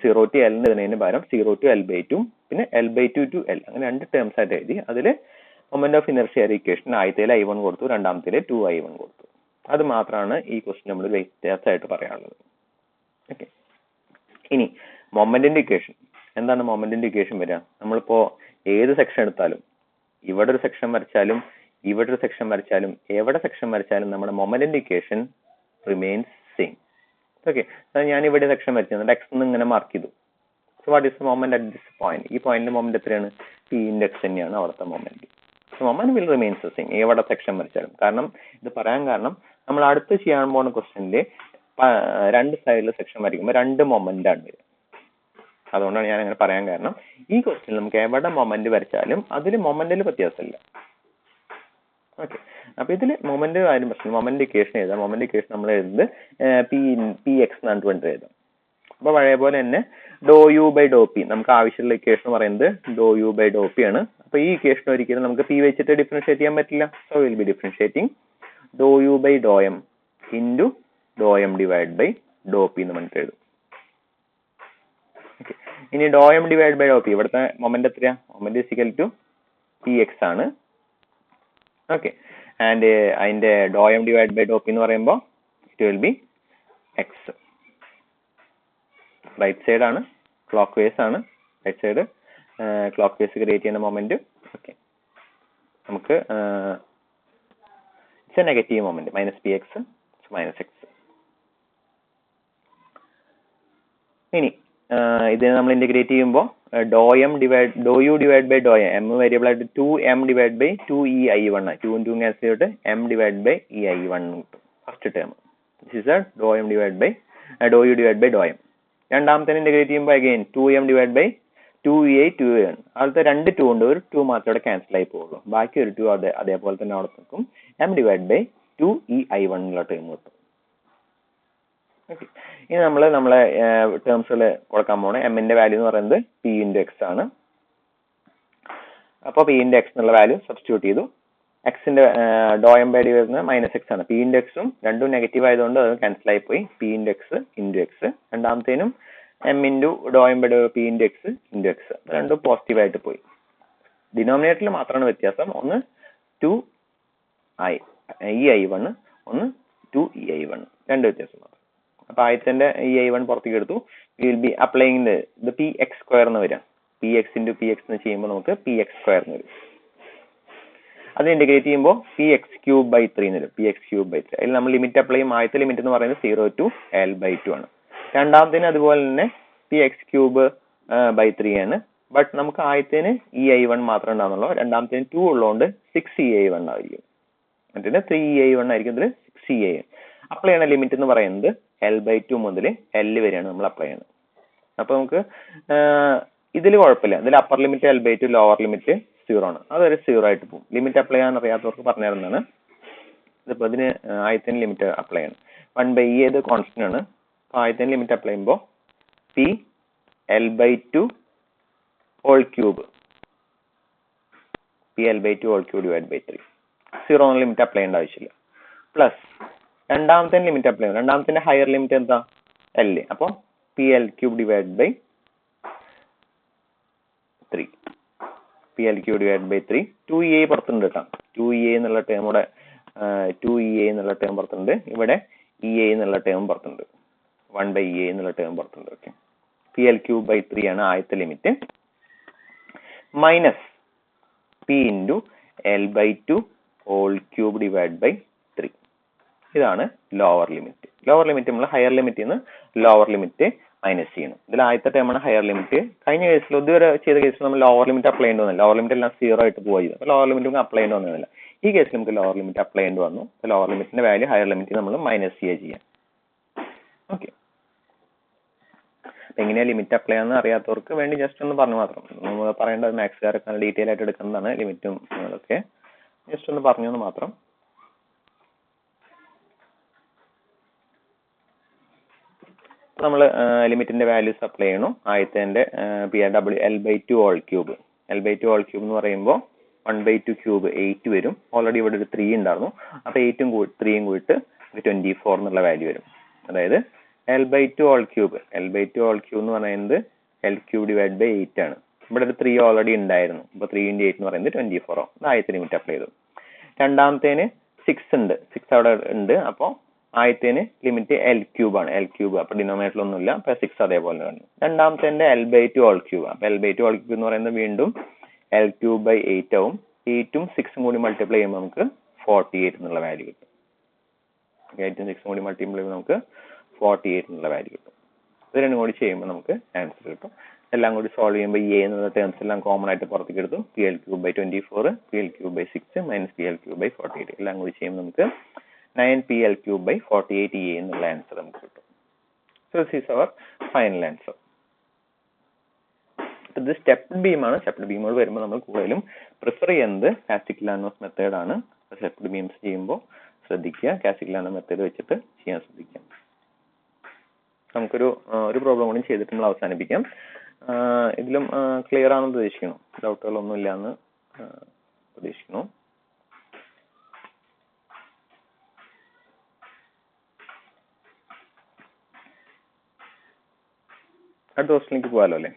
0 to L എന്നതിന് പകരം 0 to L/2 പിന്നെ L/2 to L, അങ്ങനെ രണ്ട് ടേംസ് ആയിട്ട് എഴുതി. അതിൽ മൊമെന്റ് ഓഫ് ഇനേർഷ്യയുടെ ഇക്വേഷൻ ആദ്യത്തേൽ I1 കൊടുത്തു, രണ്ടാമത്തേൽ 2I1 കൊടുത്തു. അത് മാത്രമാണ് ഈ ക്വസ്റ്റ്യൻ നമ്മൾ വ്യത്യാസമായിട്ട് പറയാനുള്ളത്. ഓക്കെ, ഇനി മൊമെന്റിന്റെ ഇക്വേഷൻ എന്താണ്? മൊമെന്റിന്റെ ഇക്വേഷൻ വരിക, നമ്മളിപ്പോ ഏത് സെക്ഷൻ എടുത്താലും, ഇവിടെ ഒരു സെക്ഷൻ വരച്ചാലും ഇവിടെ ഒരു സെക്ഷൻ വരച്ചാലും എവിടെ സെക്ഷൻ വരച്ചാലും നമ്മുടെ മൊമെന്റിന്റെ ഇക്വേഷൻ റിമെയിൻസ് സെയിം. ഓക്കെ, ഞാൻ ഇവിടെ സെക്ഷൻ വരച്ചത് എക്സ് എന്ന് ഇങ്ങനെ മാർക്ക് ചെയ്തു. So what is moment at this point? ഈ പോയിന്റിന്റെ മൊമെന്റ് എത്രയാണ്? P ഇൻഡെക്സ് തന്നെയാണ് അവിടുത്തെ moment. So moment will remains same എവിടെ സെക്ഷൻ വരച്ചാലും. കാരണം ഇത് പറയാൻ കാരണം നമ്മൾ അടുത്ത് ചെയ്യാൻ പോകുന്ന ക്വസ്റ്റ്യനില് രണ്ട് സൈഡിൽ സെക്ഷൻ വരയ്ക്കുമ്പോൾ രണ്ട് മൊമെന്റ് ആണ് വരിക. അതുകൊണ്ടാണ് ഞാൻ അങ്ങനെ പറയാൻ കാരണം. ഈ ക്വസ്റ്റ്യനിൽ നമുക്ക് എവിടെ മൊമെന്റ് വരച്ചാലും അതിൽ മൊമെന്റിൽ വ്യത്യാസമില്ല. ഓക്കെ, അപ്പൊ ഇതിൽ മൊമെന്റ് കാര്യം പ്രശ്നം. മൊമെന്റ് ഇക്വേഷൻ എഴുതാം. മൊമെന്റ് ഇക്വേഷൻ നമ്മൾ എഴുതുന്നത് PX എന്നാണ് വേണ്ടി എഴുതാം. അപ്പൊ പഴയ പോലെ തന്നെ ∂U/∂P നമുക്ക് ആവശ്യമുള്ള ഇക്വേഷൻ പറയുന്നത് ∂U/∂P ആണ്. അപ്പൊ ഈ ഇക്വേഷൻ ഒരിക്കലും നമുക്ക് P വെച്ചിട്ട് ഡിഫറൻഷിയേറ്റ് ചെയ്യാൻ പറ്റില്ല. So will be differentiating ∂U/∂M into ∂M divided by ∂P എന്ന് പറഞ്ഞിട്ട് എഴുതും. ഓക്കെ, ഇനി ∂M divided by ∂P ഇവിടുത്തെ മൊമെന്റ് എത്രയാ? Moment is equal to PX ആണ്. ഓക്കെ, ആൻഡ് അതിന്റെ ∂M divided by ∂P എന്ന് പറയുമ്പോൾ it will be X. Right side ആണ്, ക്ലോക്ക് വേസ് ആണ്. Right side clockwise create ചെയ്യുന്ന മൊമെന്റ്. ഓക്കെ, നമുക്ക് it's a negative moment -PX -X. ഇനി ഇതിനെ നമ്മൾ ഇന്റഗ്രേറ്റ് ചെയ്യുമ്പോൾ ∂U divided by ∂M, M variable ആയിട്ട് 2M divided by 2EI1 ആണ്. 2 2 ക്യാൻസൽ ചെയ്തിട്ട് M divided by EI1 കിട്ടും first term. This is ∂U divided by ∂M. രണ്ടാമത്തെ ഇന്റഗ്രേറ്റ് ചെയ്യുമ്പോൾ again 2M divided by 2EI 2A. അവിടുത്തെ രണ്ട് 2 ഉണ്ട്, ഒരു 2 മാത്രമേ അവിടെ ക്യാൻസൽ ആയി പോകുള്ളൂ. ബാക്കി ഒരു 2 അതേപോലെ തന്നെ അവിടെ നിൽക്കും. M divided by 2EI1 എന്നുള്ള ടേം കിട്ടും. ഓക്കെ, ഇനി നമ്മളെ ടേംസുകൾ കൊടുക്കാൻ പോണേ. എമ്മിന്റെ വാല്യൂ എന്ന് പറയുന്നത് P into X ആണ്. അപ്പോൾ P into X എന്നുള്ള വാല്യൂ സബ്സ്റ്റിറ്റ്യൂട്ട് ചെയ്തു. എക്സിന്റെ ഡോ എം ബൈ ഡി വരുന്നത് -x ആണ്. പി ഇൻറ്റു എക്സും രണ്ടും നെഗറ്റീവ് ആയതുകൊണ്ട് അത് ക്യാൻസൽ ആയി പോയി. P into X into X. രണ്ടാമത്തേനും M into Dr M by D P into X into X. രണ്ടും പോസിറ്റീവ് ആയിട്ട് പോയി. ഡിനോമിനേറ്ററിൽ മാത്രമാണ് വ്യത്യാസം. ഒന്ന് 2i e1, ഒന്ന് 2ei1, രണ്ട് വ്യത്യാസം മാത്രം. അപ്പൊ ആദ്യത്തെ ei1 പുറത്തേക്ക് എടുത്തു. വി വിൽ ബി അപ്ലൈയിങ് ഇത് പി എക്സ് സ്ക്വയർ എന്ന് വരാം. P X into P X എന്ന് ചെയ്യുമ്പോൾ നമുക്ക് പി എക്സ് സ്ക്വയർ എന്ന് വരും. അത് ഇന്റഗ്രേറ്റ് ചെയ്യുമ്പോൾ പി എക്സ് ക്യൂബ് ബൈ 3 എന്ന് വരും. P X cube by 3. അതിൽ നമ്മൾ ലിമിറ്റ് അപ്ലൈ ചെയ്യും. ആദ്യത്തെ ലിമിറ്റ് എന്ന് പറയുന്നത് 0 to l/2 ആണ്. രണ്ടാമത്തേന് അതുപോലെ തന്നെ പി എക്സ് ക്യൂബ് ബൈ 3 ആണ്. ബട്ട് നമുക്ക് ആദ്യത്തേന് ei1 മാത്രമേ ഉണ്ടാവുന്നുള്ളൂ. രണ്ടാമത്തേന് 2 ഉള്ളതുകൊണ്ട് 6ei1 ആയിരിക്കും. മറ്റേ 3ei1 ആയിരിക്കും. ഇതിൽ 6ei. അപ്ലൈ ചെയ്യുന്ന ലിമിറ്റ് എന്ന് പറയുന്നത് l/2 മുതൽ l വരെയാണ് നമ്മൾ അപ്ലൈ ചെയ്യുന്നത്. അപ്പൊ നമുക്ക് ഇതിൽ കുഴപ്പമില്ല. ഇതിൽ upper limit l/2, lower limit 0 ആണ്. അതൊരു 0 ആയിട്ട് പോകും. ലിമിറ്റ് അപ്ലൈ ചെയ്യാൻ അറിയാത്തവർക്ക് പറഞ്ഞു തരുന്നതാണ്. ഇതിപ്പോ ഇതിന് ആദ്യത്തിന് ലിമിറ്റ് അപ്ലൈ ചെയ്യണം. 1/e ഏത് കോൺസ്റ്റന്റ് ആണ്. അപ്പൊ ആദ്യത്തിന് ലിമിറ്റ് അപ്ലൈ ചെയ്യുമ്പോൾ P l/2 whole cube, P l/2 whole cube divide by 3. 0 limit apply ചെയ്യേണ്ട ആവശ്യമില്ല. പ്ലസ് രണ്ടാമത്തെ ലിമിറ്റ് അപ്ലൈ ചെയ്യണം. രണ്ടാമത്തെ ഹയർ ലിമിറ്റ് എന്താ? l. അപ്പൊ P L cube divide by 3. P L cube divide by 3. 2e പുറത്തുണ്ട് കേട്ടോ. 2e എന്നുള്ള ടേം ഇവിടെ 2e എന്നുള്ള ടേം പുറത്തുണ്ട്. ഇവിടെ e എന്നുള്ള ടേം പുറത്തുണ്ട്. 1/e എന്നുള്ള ടേം പുറത്തുണ്ട്. Okay. P L cube by 3 ആണ് ആദ്യത്തെ limit. Minus P into l/2 whole cube divide by 3. ഇതാണ് ലോവർ ലിമിറ്റ്. ലോവർ ലിമിറ്റ് നമ്മൾ ഹയർ ലിമിറ്റിൽ നിന്ന് ലോവർ ലിമിറ്റ് മൈനസ് ചെയ്യണം. ഇതിൽ ആദ്യത്തെ ടേമാണ് ഹയർ ലിമിറ്റ്. കഴിഞ്ഞ കേസിൽ ഇതുവരെ ചെയ്ത കേസിൽ നമ്മൾ ലോവർ ലിമിറ്റ് അപ്ലൈ ചെയ്യേണ്ടി വന്നില്ല. ലോവർ ലിമിറ്റ് എല്ലാം 0 ആയിട്ട് പോയി. അപ്പോൾ ലോവർ ലിമിറ്റ് നമുക്ക് അപ്ലൈ ചെയ്യേണ്ടി വന്നില്ല. ഈ കേസിൽ നമുക്ക് ലോവർ ലിമിറ്റ് അപ്ലൈ ചെയ്യേണ്ടി വന്നു. ലോവർ ലിമിറ്റിന്റെ വാല്യൂ ഹയർ ലിമിറ്റ് നമ്മൾ മൈനസ് ചെയ്യാം. ഓക്കെ. എങ്ങനെയാ ലിമിറ്റ് അപ്ലൈ ചെയ്യാന്ന് അറിയാത്തവർക്ക് വേണ്ടി ജസ്റ്റ് ഒന്ന് പറഞ്ഞു മാത്രം. നമ്മൾ പറയേണ്ടത് മാത്സുകാരൊക്കെ ഡീറ്റെയിൽ ആയിട്ട് എടുക്കുന്നതാണ്. ലിമിറ്റും അതൊക്കെ ജസ്റ്റ് ഒന്ന് പറഞ്ഞു മാത്രം. നമ്മൾ ലിമിറ്റിന്റെ വാല്യൂസ് അപ്ലൈ ചെയ്യണം. ആദ്യത്തെ l/2 whole cube. l/2 whole cube എന്ന് പറയുമ്പോൾ 1/2 ക്യൂബ് 8 വരും. ഓൾറെഡി ഇവിടെ ഒരു 3 ഉണ്ടായിരുന്നു. അപ്പൊ 8ഉം 3യും കൂടിയിട്ട് 24 എന്നുള്ള വാല്യൂ വരും. അതായത് l/2 ഹോൾ ക്യൂബ് എന്ന് പറയുന്നത് l ക്യൂബ് ഡിവൈഡ് ബൈ 8 ആണ്. ഇവിടെ ഒരു 3 ഓൾറെഡി ഉണ്ടായിരുന്നു. അപ്പൊ 3 × 8 എന്ന് പറയുന്നത് 24 ആവും. ആദ്യത്തെ ലിമിറ്റ് അപ്ലൈ ചെയ്തു. രണ്ടാമത്തേന് 6 ഉണ്ട്. 6 അവിടെ ഉണ്ട്. അപ്പൊ ആദ്യത്തേന് ലിമിറ്റ് l ക്യൂബ് ആണ്. l cube. അപ്പൊ ഡിനോമിനേറ്ററിൽ ഒന്നുമില്ല. അപ്പൊ 6 അതേപോലെ ആണ്. രണ്ടാമത്തെ l/2 ഹോൾ ക്യൂബ്. അപ്പൊ l/2 ഹോൾ ക്യൂബ് എന്ന് പറയുന്നത് വീണ്ടും l ക്യൂബ് ബൈ 8 ആവും. 8ഉം 6ഉം കൂടി മൾട്ടിപ്ലൈ ചെയ്യുമ്പോൾ നമുക്ക് 48 എന്നുള്ള വാല്യൂ കിട്ടും. 8ഉം 6ഉം കൂടി മൾട്ടിപ്ലൈ ചെയ്യുമ്പോൾ നമുക്ക് 48 എന്നുള്ള വാല്യൂ കിട്ടും. ഇത് രണ്ടും കൂടി ചെയ്യുമ്പോൾ നമുക്ക് ആൻസർ കിട്ടും. എല്ലാം കൂടി സോൾവ് ചെയ്യുമ്പോൾ ഈ എന്നുള്ള ടേംസ് എല്ലാം കോമൺ ആയിട്ട് പുറത്തേക്ക് എടുത്തു. P L cube by 24, P L cube by 6 minus P L cube by 48. എല്ലാം കൂടി ചെയ്യുമ്പോൾ നമുക്ക് 9pl cube by 48e എന്നുള്ള ആൻസർ നമുക്ക് കിട്ടും. So this is our final answer. ഇത് സ്റ്റെപ്ഡ് ബീം ആണ്. സ്റ്റെപ്ഡ് ബീമുകൾ വരുമ്പോൾ നമ്മൾ കൂടുതലും പ്രിഫർ ചെയ്യുന്നത് കാസ്റ്റിഗ്ലിയാനോസ് മെത്തേഡ് ആണ്. സ്റ്റെപ്ഡ് ബീംസ് ചെയ്യുമ്പോൾ ശ്രദ്ധിക്കുക, കാസ്റ്റിഗ്ലിയാനോ മെത്തേഡ് വെച്ചിട്ട് ചെയ്യാൻ ശ്രദ്ധിക്കാം. നമുക്കൊരു പ്രോബ്ലം കൂടി ചെയ്തിട്ട് നമ്മൾ അവസാനിപ്പിക്കാം. ഇതിലും ക്ലിയർ ആണെന്ന് പ്രതീക്ഷിക്കുന്നു. ഡൗട്ടുകളൊന്നും ഇല്ല എന്ന് പ്രതീക്ഷിക്കുന്നു. അടുത്ത ക്വസ്റ്റിലേക്ക് പോകാലോ അല്ലേ?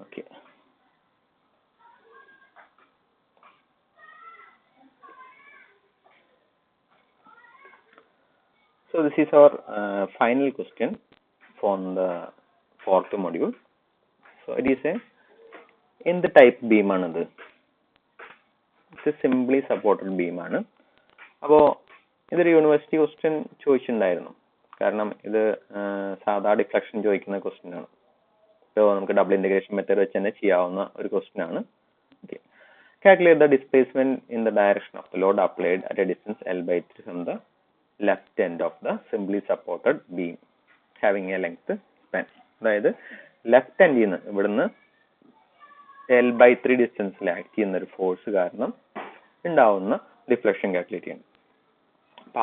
Okay. So this is our final question from the fourth module. So it is a എന്ത് ടൈപ്പ് ബീം ആണിത്? ഇറ്റ്സ് സിംപ്ലി സപ്പോർട്ടഡ് ബീം ആണ്. അപ്പോൾ ഇതൊരു യൂണിവേഴ്സിറ്റി ക്വസ്റ്റ്യൻ ചോദിച്ചിട്ടുണ്ടായിരുന്നു. കാരണം ഇത് സാധാ ഡിഫ്ലക്ഷൻ ചോദിക്കുന്ന ക്വസ്റ്റ്യൻ ആണ്. സോ നമുക്ക് ഡബിൾ ഇന്റഗ്രേഷൻ മെത്തേഡ് വെച്ച് തന്നെ ചെയ്യാവുന്ന ഒരു ക്വസ്റ്റ്യൻ ആണ്. Okay. Calculate the displacement in the direction of the load applied at a distance l/3 from the left end of the simply supported beam having A length span. അതായത് ലെഫ്റ്റ് എൻഡിൽ നിന്ന് ഇവിടുന്ന് l/3 ഡിസ്റ്റൻസിൽ ആക്ട് ചെയ്യുന്ന ഒരു ഫോഴ്സ് കാരണം ഉണ്ടാവുന്ന ഡിഫ്ലക്ഷൻ കാൽക്കുലേറ്റ് ചെയ്യണം.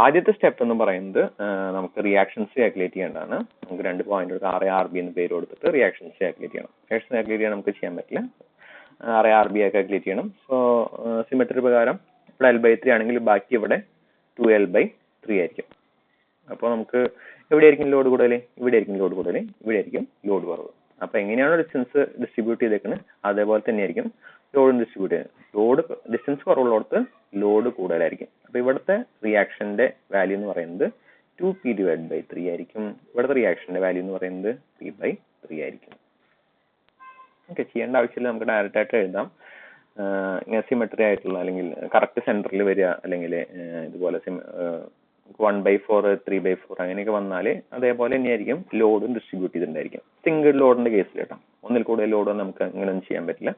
ആദ്യത്തെ സ്റ്റെപ്പ് എന്ന് പറയുന്നത് നമുക്ക് റിയാക്ഷൻസ് കാൽക്കുലേറ്റ് ചെയ്യേണ്ടതാണ്. നമുക്ക് 2 പോയിന്റ് എടുത്ത് RA RB എന്ന് പേര് കൊടുത്തിട്ട് റിയാക്ഷൻസ് കാൽക്കുലേറ്റ് ചെയ്യണം. റിയാക്ഷൻസ് കാൽക്കുലേറ്റ് ചെയ്യാൻ നമുക്ക് ചെയ്യാൻ പറ്റില്ല. RA RB കാൽക്കുലേറ്റ് ചെയ്യണം. സോ സിമെട്രി പ്രകാരം ഇവിടെ L/3 ആണെങ്കിൽ ബാക്കി ഇവിടെ 2L/3 ആയിരിക്കും. അപ്പോൾ നമുക്ക് എവിടെയായിരിക്കും ലോഡ് കൂടുതൽ? ഇവിടെ ആയിരിക്കും ലോഡ് കൂടുതൽ, ഇവിടെ ആയിരിക്കും ലോഡ് കുറവ്. അപ്പൊ എങ്ങനെയാണോ ഡിസ്റ്റൻസ് ഡിസ്ട്രിബ്യൂട്ട് ചെയ്തേക്കുന്നത് അതേപോലെ തന്നെയായിരിക്കും ലോഡ് ഡിസ്ട്രിബ്യൂട്ട് ചെയ്യുന്നത്. ലോഡ് ഡിസ്റ്റൻസ് കുറവുള്ളിടത്ത് ലോഡ് കൂടുതലായിരിക്കും. അപ്പൊ ഇവിടുത്തെ റിയാക്ഷന്റെ വാല്യൂ എന്ന് പറയുന്നത് 2P/3 ആയിരിക്കും. ഇവിടുത്തെ റിയാക്ഷന്റെ വാല്യൂ എന്ന് പറയുന്നത് P/3 ആയിരിക്കും. ഓക്കെ, ചെയ്യേണ്ട ആവശ്യമില്ല, നമുക്ക് ഡയറക്റ്റ് ആയിട്ട് എഴുതാം. ഇങ്ങനെ സിമെട്രി ആയിട്ടുള്ള അല്ലെങ്കിൽ കറക്റ്റ് സെന്ററിൽ വരിക, അല്ലെങ്കിൽ ഇതുപോലെ 1/4 3/4 അങ്ങനെയൊക്കെ വന്നാൽ അതേപോലെ തന്നെയായിരിക്കും ലോഡും ഡിസ്ട്രിബ്യൂട്ട് ചെയ്തിട്ടുണ്ടായിരിക്കും. സിംഗിൾ ലോഡിന്റെ കേസിൽ കേട്ടോ, ഒന്നിൽ കൂടുതൽ ലോഡ് നമുക്ക് അങ്ങനെയൊന്നും ചെയ്യാൻ പറ്റില്ല.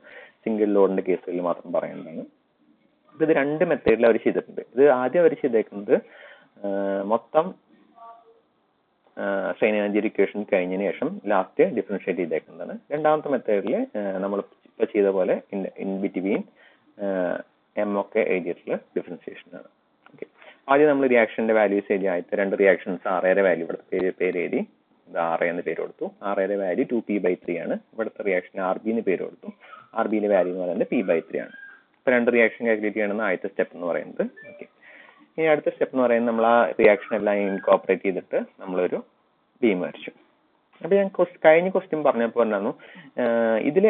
സിംഗിൾ ലോഡിന്റെ കേസുകളിൽ മാത്രം പറയുന്നതാണ്. അപ്പൊ ഇത് 2 മെത്തേഡിൽ അവർ ചെയ്തിട്ടുണ്ട്. ഇത് ആദ്യം അവർ ചെയ്തേക്കുന്നത് മൊത്തം സ്ട്രെയിൻ എനർജി ഇക്വേഷൻ കഴിഞ്ഞതിന് ശേഷം ലാസ്റ്റ് ഡിഫറൻഷിയേറ്റ് ചെയ്തേക്കുന്നതാണ്. രണ്ടാമത്തെ മെത്തേഡിൽ നമ്മൾ ഇപ്പൊ ചെയ്ത പോലെ ഇൻ ബിറ്റ്വീൻ ഒക്കെ എഴുതിയിട്ടുള്ള ഡിഫറൻഷിയേഷൻ ആണ്. ഓക്കെ, ആദ്യം നമ്മൾ റിയാക്ഷന്റെ വാല്യൂസ് എഴുതി. ആദ്യത്തെ 2 റിയാക്ഷൻസ് RAയുടെ വാല്യൂ ഇവിടുത്തെ പേര് എഴുതി, ഇത് RA എന്ന് പേര് കൊടുത്തു. RAയുടെ വാല്യൂ 2P/3 ആണ്. ഇവിടുത്തെ റിയാക്ഷൻ RB എന്ന് പേര് കൊടുത്തു. RBയുടെ വാല്യൂ എന്ന് പറയുന്നത് P/3 ആണ്. ഇപ്പൊ 2 റിയാക്ഷൻ കാൽക്കുലേറ്റ് ചെയ്യണമെന്ന് ആദ്യത്തെ സ്റ്റെപ്പ് എന്ന് പറയുന്നത്. ഓക്കെ, ഇനി അടുത്ത സ്റ്റെപ്പ് എന്ന് പറയുന്നത് നമ്മൾ ആ റിയാക്ഷൻ എല്ലാം ഇൻകോപ്പറേറ്റ് ചെയ്തിട്ട് നമ്മളൊരു ബീം വരച്ചു. അപ്പൊ ഞാൻ കഴിഞ്ഞ ക്വസ്റ്റ്യൻ പറഞ്ഞപ്പോൾ ഉണ്ടായിരുന്നു, ഇതിൽ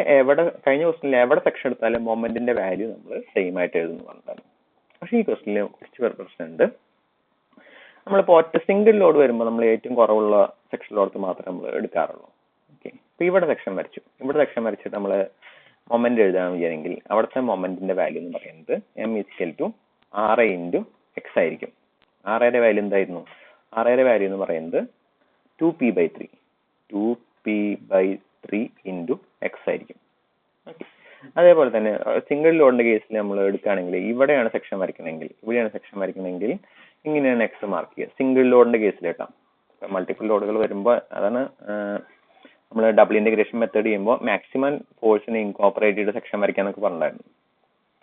കഴിഞ്ഞ ക്വസ്റ്റ്യനിൽ എവിടെ സെക്ഷൻ എടുത്താലും മൊമെന്റിന്റെ വാല്യൂ നമ്മൾ സെയിം ആയിട്ട് എഴുതുന്നു പറഞ്ഞിട്ടാണ്. പക്ഷെ ഈ ക്വസ്റ്റ്യനിൽ കുറച്ച് പ്രശ്നമുണ്ട്. നമ്മളിപ്പോൾ ഒറ്റ സിംഗിൾ ലോഡ് വരുമ്പോൾ നമ്മൾ ഏറ്റവും കുറവുള്ള സെക്ഷനിലോടത്ത് മാത്രമേ നമ്മൾ എടുക്കാറുള്ളൂ. ഓക്കെ, ഇപ്പൊ ഇവിടെ സെക്ഷൻ വരച്ചിട്ട് നമ്മൾ മൊമെന്റ് എഴുതാൻ വിചാരിച്ചെങ്കിൽ അവിടുത്തെ മൊമെന്റിന്റെ വാല്യൂ എന്ന് പറയുന്നത് M=RA×X ആയിരിക്കും. RAയുടെ വാല്യൂ എന്തായിരുന്നു? RAയുടെ വാല്യൂ എന്ന് പറയുന്നത് 2P/3 × X ആയിരിക്കും. ഓക്കെ, അതേപോലെ തന്നെ സിംഗിൾ ലോഡിന്റെ കേസിൽ നമ്മൾ എടുക്കുകയാണെങ്കിൽ ഇവിടെയാണ് സെക്ഷൻ വരയ്ക്കണമെങ്കിൽ ഇങ്ങനെയാണ് X മാർക്ക് ചെയ്യുക. സിംഗിൾ ലോഡിന്റെ കേസിൽ കേട്ടോ. മൾട്ടിപ്പിൾ ലോഡുകൾ വരുമ്പോൾ അതാണ് നമ്മൾ ഡബിൾ ഇന്റഗ്രേഷൻ മെത്തേഡ് ചെയ്യുമ്പോൾ മാക്സിമം ഫോഴ്സിനെ ഇൻകോപ്പറേറ്റ് ചെയ്ത് സെക്ഷൻ വരയ്ക്കാന്നൊക്കെ പറഞ്ഞിട്ടുണ്ടായിരുന്നു.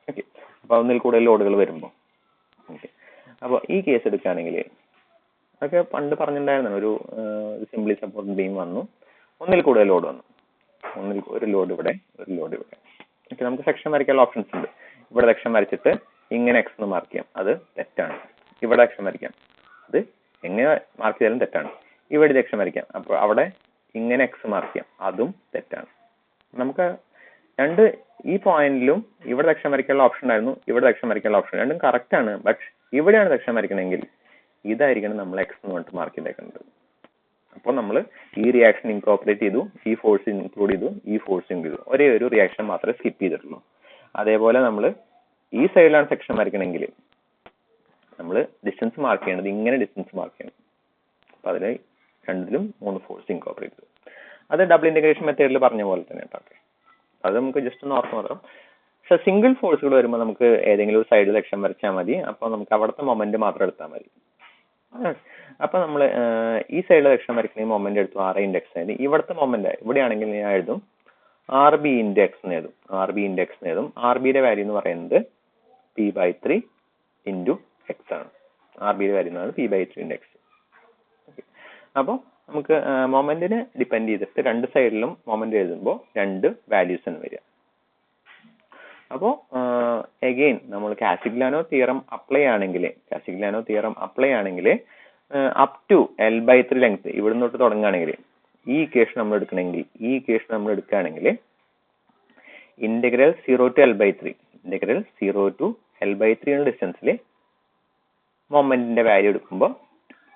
ഓക്കെ, അപ്പൊ ഒന്നിൽ കൂടുതൽ ലോഡുകൾ വരുമ്പോൾ. ഓക്കെ, അപ്പോൾ ഈ കേസ് എടുക്കുകയാണെങ്കിൽ അതൊക്കെ പണ്ട് പറഞ്ഞിട്ടുണ്ടായിരുന്നു, ഒരു സിംപ്ലി സപ്പോർട്ട് ബീം വന്നു, ഒന്നിൽ കൂടുതൽ ലോഡ് വന്നു, ഒരു ലോഡ് ഇവിടെ, ഒരു ലോഡ് ഇവിടെ. ഓക്കെ, നമുക്ക് സെക്ഷൻ വരയ്ക്കാനുള്ള ഓപ്ഷൻസ് ഉണ്ട്. ഇവിടെ സെക്ഷൻ വരച്ചിട്ട് ഇങ്ങനെ X എന്ന് മാർക്ക് ചെയ്യാം, അത് തെറ്റാണ്. ഇവിടെ സെക്ഷൻ വരയ്ക്കാം, അത് എങ്ങനെ മാർക്ക് ചെയ്താലും തെറ്റാണ്. ഇവിടെ സെക്ഷൻ വരയ്ക്കാം, അപ്പോൾ അവിടെ ഇങ്ങനെ X മാർക്ക് ചെയ്യാം, അതും തെറ്റാണ്. നമുക്ക് ഈ പോയിന്റിലും ഇവിടെ സെക്ഷൻ വരയ്ക്കാനുള്ള ഓപ്ഷൻ ഉണ്ടായിരുന്നു, ഇവിടെ സെക്ഷൻ വരയ്ക്കാനുള്ള ഓപ്ഷൻ, രണ്ടും കറക്റ്റ് ആണ്. ബട്ട് ഇവിടെയാണ് സെക്ഷൻ വരയ്ക്കണമെങ്കിൽ ഇതായിരിക്കണം നമ്മൾ X എന്ന് പറഞ്ഞിട്ട് മാർക്ക് ചെയ്തേക്കുന്നത്. അപ്പോൾ നമ്മൾ ഈ റിയാക്ഷൻ ഇൻകോപ്പറേറ്റ് ചെയ്തു, ഈ ഫോഴ്സ് ഇൻക്ലൂഡ് ചെയ്തു, ഈ ഫോഴ്സ് ഇൻക്ലൂഡ് ചെയ്തു, ഒരേ ഒരു റിയാക്ഷൻ മാത്രമേ സ്കിപ്പ് ചെയ്തിട്ടുള്ളൂ. അതേപോലെ നമ്മൾ ഈ സൈഡിലാണ് സെക്ഷൻ വരയ്ക്കണമെങ്കിൽ നമ്മൾ ഡിസ്റ്റൻസ് മാർക്ക് ചെയ്യേണ്ടത് ഇങ്ങനെ ഡിസ്റ്റൻസ് മാർക്ക് ചെയ്യണം. അപ്പൊ അതിൽ രണ്ടിലും 3 ഫോഴ്സ് ഇൻകോപ്പറേറ്റ് ചെയ്തു. അത് ഡബിൾ ഇന്റഗ്രേഷൻ മെത്തേഡിൽ പറഞ്ഞ പോലെ തന്നെ കേട്ടോ. അത് നമുക്ക് ജസ്റ്റ് ഒന്ന് ഓർത്ത് മാത്രം. പക്ഷെ സിംഗിൾ ഫോഴ്സുകൾ വരുമ്പോൾ നമുക്ക് ഏതെങ്കിലും ഒരു സൈഡിൽ സെക്ഷൻ വരച്ചാൽ മതി. അപ്പോൾ നമുക്ക് അവിടുത്തെ മൊമെന്റ് മാത്രം എടുത്താൽ മതി. അപ്പൊ നമ്മൾ ഈ സൈഡിൽ സെക്ഷൻ വരയ്ക്കണമെങ്കിൽ മൊമെന്റ് എടുത്തു RA×X ആയത്. ഇവിടുത്തെ മൊമെന്റ് ഇവിടെയാണെങ്കിൽ ഞാൻ എഴുതും RB×X എന്ന് എഴുതും. RB×X എന്ന് എഴുതും. RBയുടെ വാല്യൂ എന്ന് പറയുന്നത് P/3 × X ആണ്. RBയുടെ വാല്യൂ എന്ന് പറയുന്നത് P/3 × X. അപ്പോൾ നമുക്ക് മൊമെന്റിനെ ഡിപ്പെൻഡ് ചെയ്തിട്ട് 2 സൈഡിലും മൊമെന്റ് എഴുതുമ്പോൾ 2 വാല്യൂസ് ആണ് വരിക. അപ്പോൾ അഗെയിൻ നമ്മൾ കാസിഗ്ലിയാനോ തിയറം അപ്ലൈ ആണെങ്കിൽ അപ് ടു L/3 ലെങ്ത് ഇവിടുന്ന് തൊട്ട് തുടങ്ങുകയാണെങ്കിൽ ഈ ഇക്വേഷൻ നമ്മൾ എടുക്കുകയാണെങ്കിൽ ഇന്റഗ്രൽ 0 to L/3 എന്ന ഡിസ്റ്റൻസിൽ മൊമെന്റിന്റെ വാല്യൂ എടുക്കുമ്പോൾ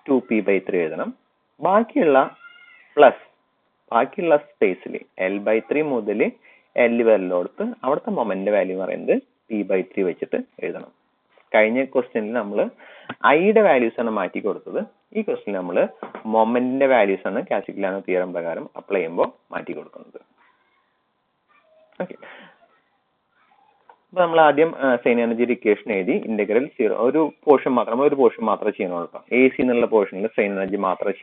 2P/3 എഴുതണം. ബാക്കിയുള്ള സ്പേസിൽ L/3 മുതൽ L വരലോടത്ത് അവിടുത്തെ മൊമെന്റിന്റെ വാല്യൂ എന്ന് പറയുന്നത് P/3 വെച്ചിട്ട് എഴുതണം. കഴിഞ്ഞ ക്വസ്റ്റ്യനിൽ നമ്മൾ ഐയുടെ വാല്യൂസ് ആണ് മാറ്റി കൊടുത്തത്. ഈ ക്വസ്റ്റ്യനിൽ നമ്മൾ മൊമെന്റിന്റെ വാല്യൂസ് ആണ് കാസിഗ്ലിയാനോ തിയറം പ്രകാരം അപ്ലൈ ചെയ്യുമ്പോൾ മാറ്റി കൊടുക്കുന്നത്. ഓക്കെ, അപ്പൊ നമ്മൾ ആദ്യം സ്ട്രെയിൻ എനർജി ഇക്വേഷൻ എഴുതി ഇന്റഗ്രൽ 0 ഒരു പോർഷൻ മാത്രമേ ചെയ്യണുള്ളൂ കേട്ടോ. AC എന്നുള്ള പോർഷനിൽ സ്ട്രെയിൻ എനർജി മാത്രമേ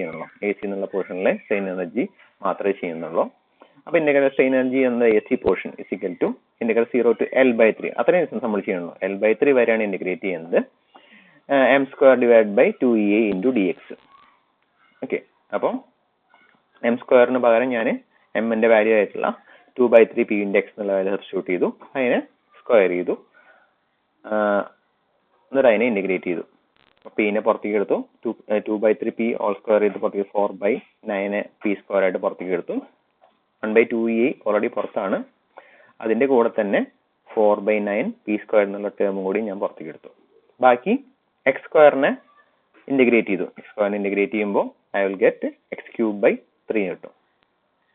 ചെയ്യുന്നുള്ളൂ. അപ്പൊ ഇന്റഗ്രൽ സ്ട്രെയിൻ എനർജി എന്ന AC portion is equal to integral 0 to L/3 അത്രയും ഡിസ്റ്റൻസ് നമ്മൾ ചെയ്യണുള്ളൂ. L/3 വരെയാണ് ഇന്റഗ്രേറ്റ് ചെയ്യുന്നത്. M square divide by 2EA into DX. Okay, അപ്പോൾ എം സ്ക്വയറിന് പകരം ഞാൻ എമ്മിൻ്റെ വാല്യൂ ആയിട്ടുള്ള 2/3 P ഇൻറ്റു X എന്നുള്ള വാല്യൂ സബ്സ്റ്റിറ്റ്യൂട്ട് ചെയ്തു, അതിനെ സ്ക്വയർ ചെയ്തു, എന്നിട്ട് അതിനെ ഇൻറ്റഗ്രേറ്റ് ചെയ്തു. Pനെ പുറത്തേക്ക് എടുത്തു, 2/3 P ഹോൾ സ്ക്വയർ ചെയ്ത് പുറത്തേക്ക് 4/9 P സ്ക്വയർ ആയിട്ട് പുറത്തേക്ക് എടുത്തു. 1/2EA ഓൾറെഡി പുറത്താണ്, അതിൻ്റെ കൂടെ തന്നെ 4/9 P സ്ക്വയർ എന്നുള്ള ടേമും കൂടി ഞാൻ പുറത്തേക്ക് എടുത്തു. ബാക്കി എക്സ് സ്ക്വയറിനെ ഇൻറ്റഗ്രേറ്റ് ചെയ്തു. എക്സ് സ്ക്വയറിനെ ഇൻറ്റഗ്രേറ്റ് ചെയ്യുമ്പോൾ ഐ വിൽ ഗെറ്റ് x³ 3 കിട്ടും.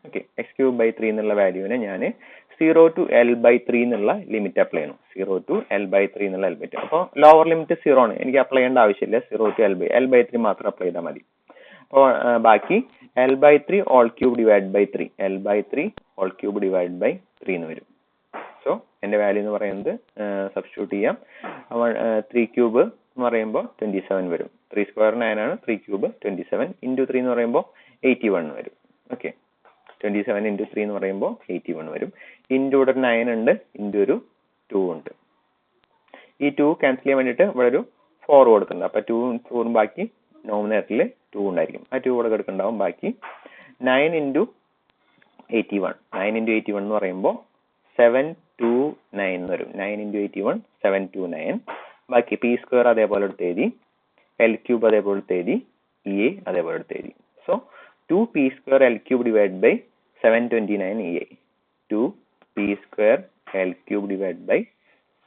ഓക്കെ, x³ 3 എന്നുള്ള വാല്യൂവിനെ ഞാൻ 0 to L/3 എന്നുള്ള ലിമിറ്റ് അപ്ലൈ ചെയ്യണം. 0 to L/3 എന്നുള്ള ലിമിറ്റ്. അപ്പോൾ ലോവർ ലിമിറ്റ് 0 ആണ്, എനിക്ക് അപ്ലൈ ചെയ്യേണ്ട ആവശ്യമില്ല. 0 to L/3 മാത്രം അപ്ലൈ ചെയ്താൽ മതി. അപ്പോൾ ബാക്കി L/3 whole cube divide by 3, L/3 whole cube divide by 3 എന്ന് വരും. സോ എൻ്റെ വാല്യൂ എന്ന് പറയുന്നത് സബ്സ്റ്റിറ്റ്യൂട്ട് ചെയ്യാം. 3³ എന്ന് പറയുമ്പോൾ 27 വരും. 3 സ്ക്വയർ 9 ആണ്, 3³ 27 ഇൻറ്റു 3 എന്ന് പറയുമ്പോൾ 81 വരും. ഓക്കെ, 27 ഇൻറ്റു 3 എന്ന് പറയുമ്പോൾ 81 വരും. ഇൻറ്റു ഇവിടെ 9 ഉണ്ട്, ഇൻറ്റു ഒരു 2 ഉണ്ട്. ഈ 2 ക്യാൻസൽ ചെയ്യാൻ വേണ്ടിയിട്ട് ഇവിടെ ഒരു 4 കൊടുക്കുന്നുണ്ട്. അപ്പോൾ 2 4 ബാക്കി നോമിനേറ്ററിൽ 2 ഉണ്ടായിരിക്കും. ആ 2 ഇവിടെ കിടക്കുന്നുണ്ടാവും. ബാക്കി 9 ഇൻറ്റു 81, 9 ഇൻറ്റു 81 എന്ന് പറയുമ്പോൾ 729 എന്ന് വരും. 9 ഇൻറ്റു 81 729. ബാക്കി P സ്ക്വയർ അതേപോലെ എടുത്ത് എഴുതി, L³ അതേപോലെ എടുത്ത് എഴുതി, EA അതേപോലെ എടുത്ത് എഴുതി. So 2P square L³ divide by 729 EA. 2P square L³ divide by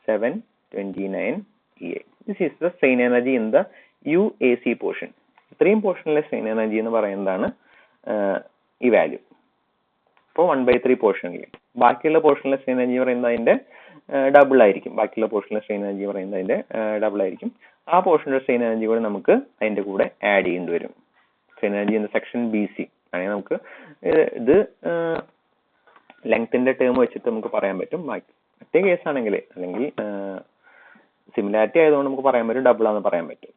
729 EA. This is the strain energy in the UAC portion. ഇത്രയും പോർഷനിലെ സ്ട്രെയിൻ എനർജി എന്ന് പറയുന്നതാണ് ഈ വാല്യൂ. ഇപ്പോൾ 1/3 പോർഷനിൽ. ബാക്കിയുള്ള പോർഷനിലെ സ്ട്രെയിൻ എനർജി പറയുന്നത് അതിൻ്റെ ഡബിൾ ആയിരിക്കും. ബാക്കിയുള്ള പോർഷനിലെ സ്ട്രെയിൻ എനർജി പറയുന്നത് അതിൻ്റെ ഡബിൾ ആയിരിക്കും. ആ പോർഷനിലെ സ്ട്രെയിൻ എനർജി കൂടെ നമുക്ക് അതിൻ്റെ കൂടെ ആഡ് ചെയ്യേണ്ടി വരും. സ്ട്രെയിൻ എനർജി എന്ന സെക്ഷൻ BC ആണെങ്കിൽ നമുക്ക് ഇത് ലെങ്ത്തിന്റെ ടേം വെച്ചിട്ട് നമുക്ക് പറയാൻ പറ്റും. മറ്റേ കേസ് ആണെങ്കിൽ അല്ലെങ്കിൽ സിമിലാരിറ്റി ആയതുകൊണ്ട് നമുക്ക് പറയാൻ പറ്റും ഡബിൾ ആണെന്ന് പറയാൻ പറ്റും.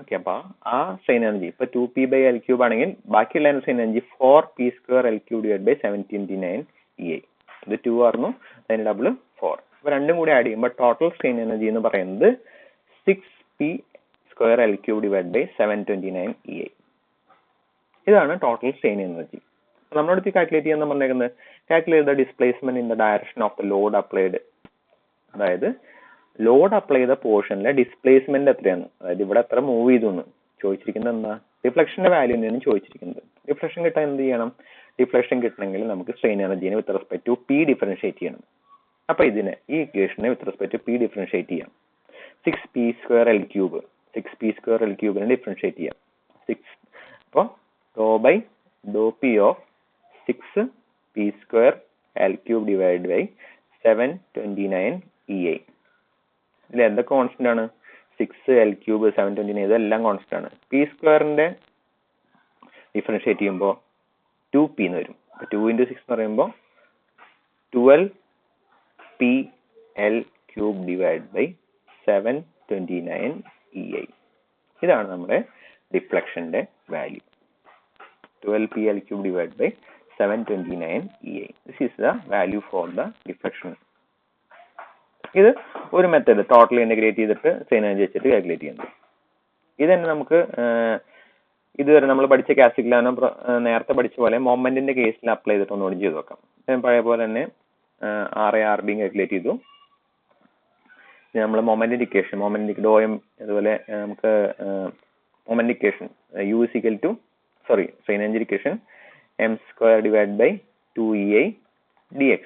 ഓക്കെ, അപ്പോൾ ആ സ്ട്രെയിൻ എനർജി ഇപ്പോൾ 2P/L³ ആണെങ്കിൽ ബാക്കിയുള്ള strain energy 4P square L³ divide by 729 EA. ഇത് 2 ആയിരുന്നു, അതിന് ഡബിൾ 4. അപ്പോൾ രണ്ടും കൂടി ആഡ് ചെയ്യുമ്പോൾ ടോട്ടൽ സ്ട്രെയിൻ എനർജി എന്ന് പറയുന്നത് 6P square L³ divide by 729 EA. ഇതാണ് ടോട്ടൽ സ്ട്രെയിൻ എനർജി. നമ്മളടുത്ത് കാൽക്കുലേറ്റ് ചെയ്യാൻ പറഞ്ഞേക്കുന്നത് calculate the displacement in the direction of the load applied. അതായത് ലോഡ് അപ്ലൈ ചെയ്ത പോർഷനിലെ ഡിസ്പ്ലേസ്മെന്റ് എത്രയാണ്, അതായത് ഇവിടെ എത്ര മൂവ് ചെയ്തു എന്ന് ചോദിച്ചിരിക്കുന്നത്. എന്താ, റിഫ്ലക്ഷന്റെ വാല്യൂ തന്നെയാണ് ചോദിച്ചിരിക്കുന്നത്. റിഫ്ലക്ഷൻ കിട്ടാൻ എന്ത് ചെയ്യണം, റിഫ്ലക്ഷൻ കിട്ടണമെങ്കിൽ നമുക്ക് സ്ട്രെയിൻ എനർജിനെ with respect to P differentiate ചെയ്യണം. അപ്പൊ ഇതിനെ ഈ ഇക്വേഷനെ with respect to P differentiate ചെയ്യാം. 6P square L³ 6P square L³ differentiate ചെയ്യാം. 6 അപ്പോൾ do P of 6P square L³ divide by 729 EA. ഇതിൽ എന്തൊക്കെ കോൺസ്റ്റന്റ് ആണ്, 6 L³ 729 ഇതെല്ലാം കോൺസ്റ്റന്റ് ആണ്. P സ്ക്വയറിന്റെ ഡിഫറൻഷിയേറ്റ് ചെയ്യുമ്പോൾ 2P എന്ന് വരും. 2 × 6 എന്ന് പറയുമ്പോൾ 12P L³ divide by 729 EA. ഇതാണ് നമ്മുടെ ഡിഫ്ലക്ഷന്റെ value, 12P L³ divide by 729 EA. This is the value for the deflection. ഇത് ഒരു മെത്തേഡ് ടോട്ടൽ ഇന്റഗ്രേറ്റ് ചെയ്തിട്ട് സ്ട്രെയിൻ എനർജി വെച്ചിട്ട് കാൽക്കുലേറ്റ് ചെയ്യുന്നത്. ഇത് തന്നെ നമുക്ക് ഇതുവരെ നമ്മൾ പഠിച്ച കാസ്റ്റിക്ലാനോ നേരത്തെ പഠിച്ച പോലെ മൊമെന്റിന്റെ കേസിൽ അപ്ലൈ ചെയ്തിട്ട് ഒന്നുകൂടി ചെയ്ത് നോക്കാം. പഴയ പോലെ തന്നെ RA/RB കാൽക്കുലേറ്റ് ചെയ്തു. നമ്മൾ മൊമെന്റിന്റെ ഇക്വേഷൻ ഡോയം അതുപോലെ നമുക്ക് moment equation U is equal to strain energy equation M square divide by 2EA DX.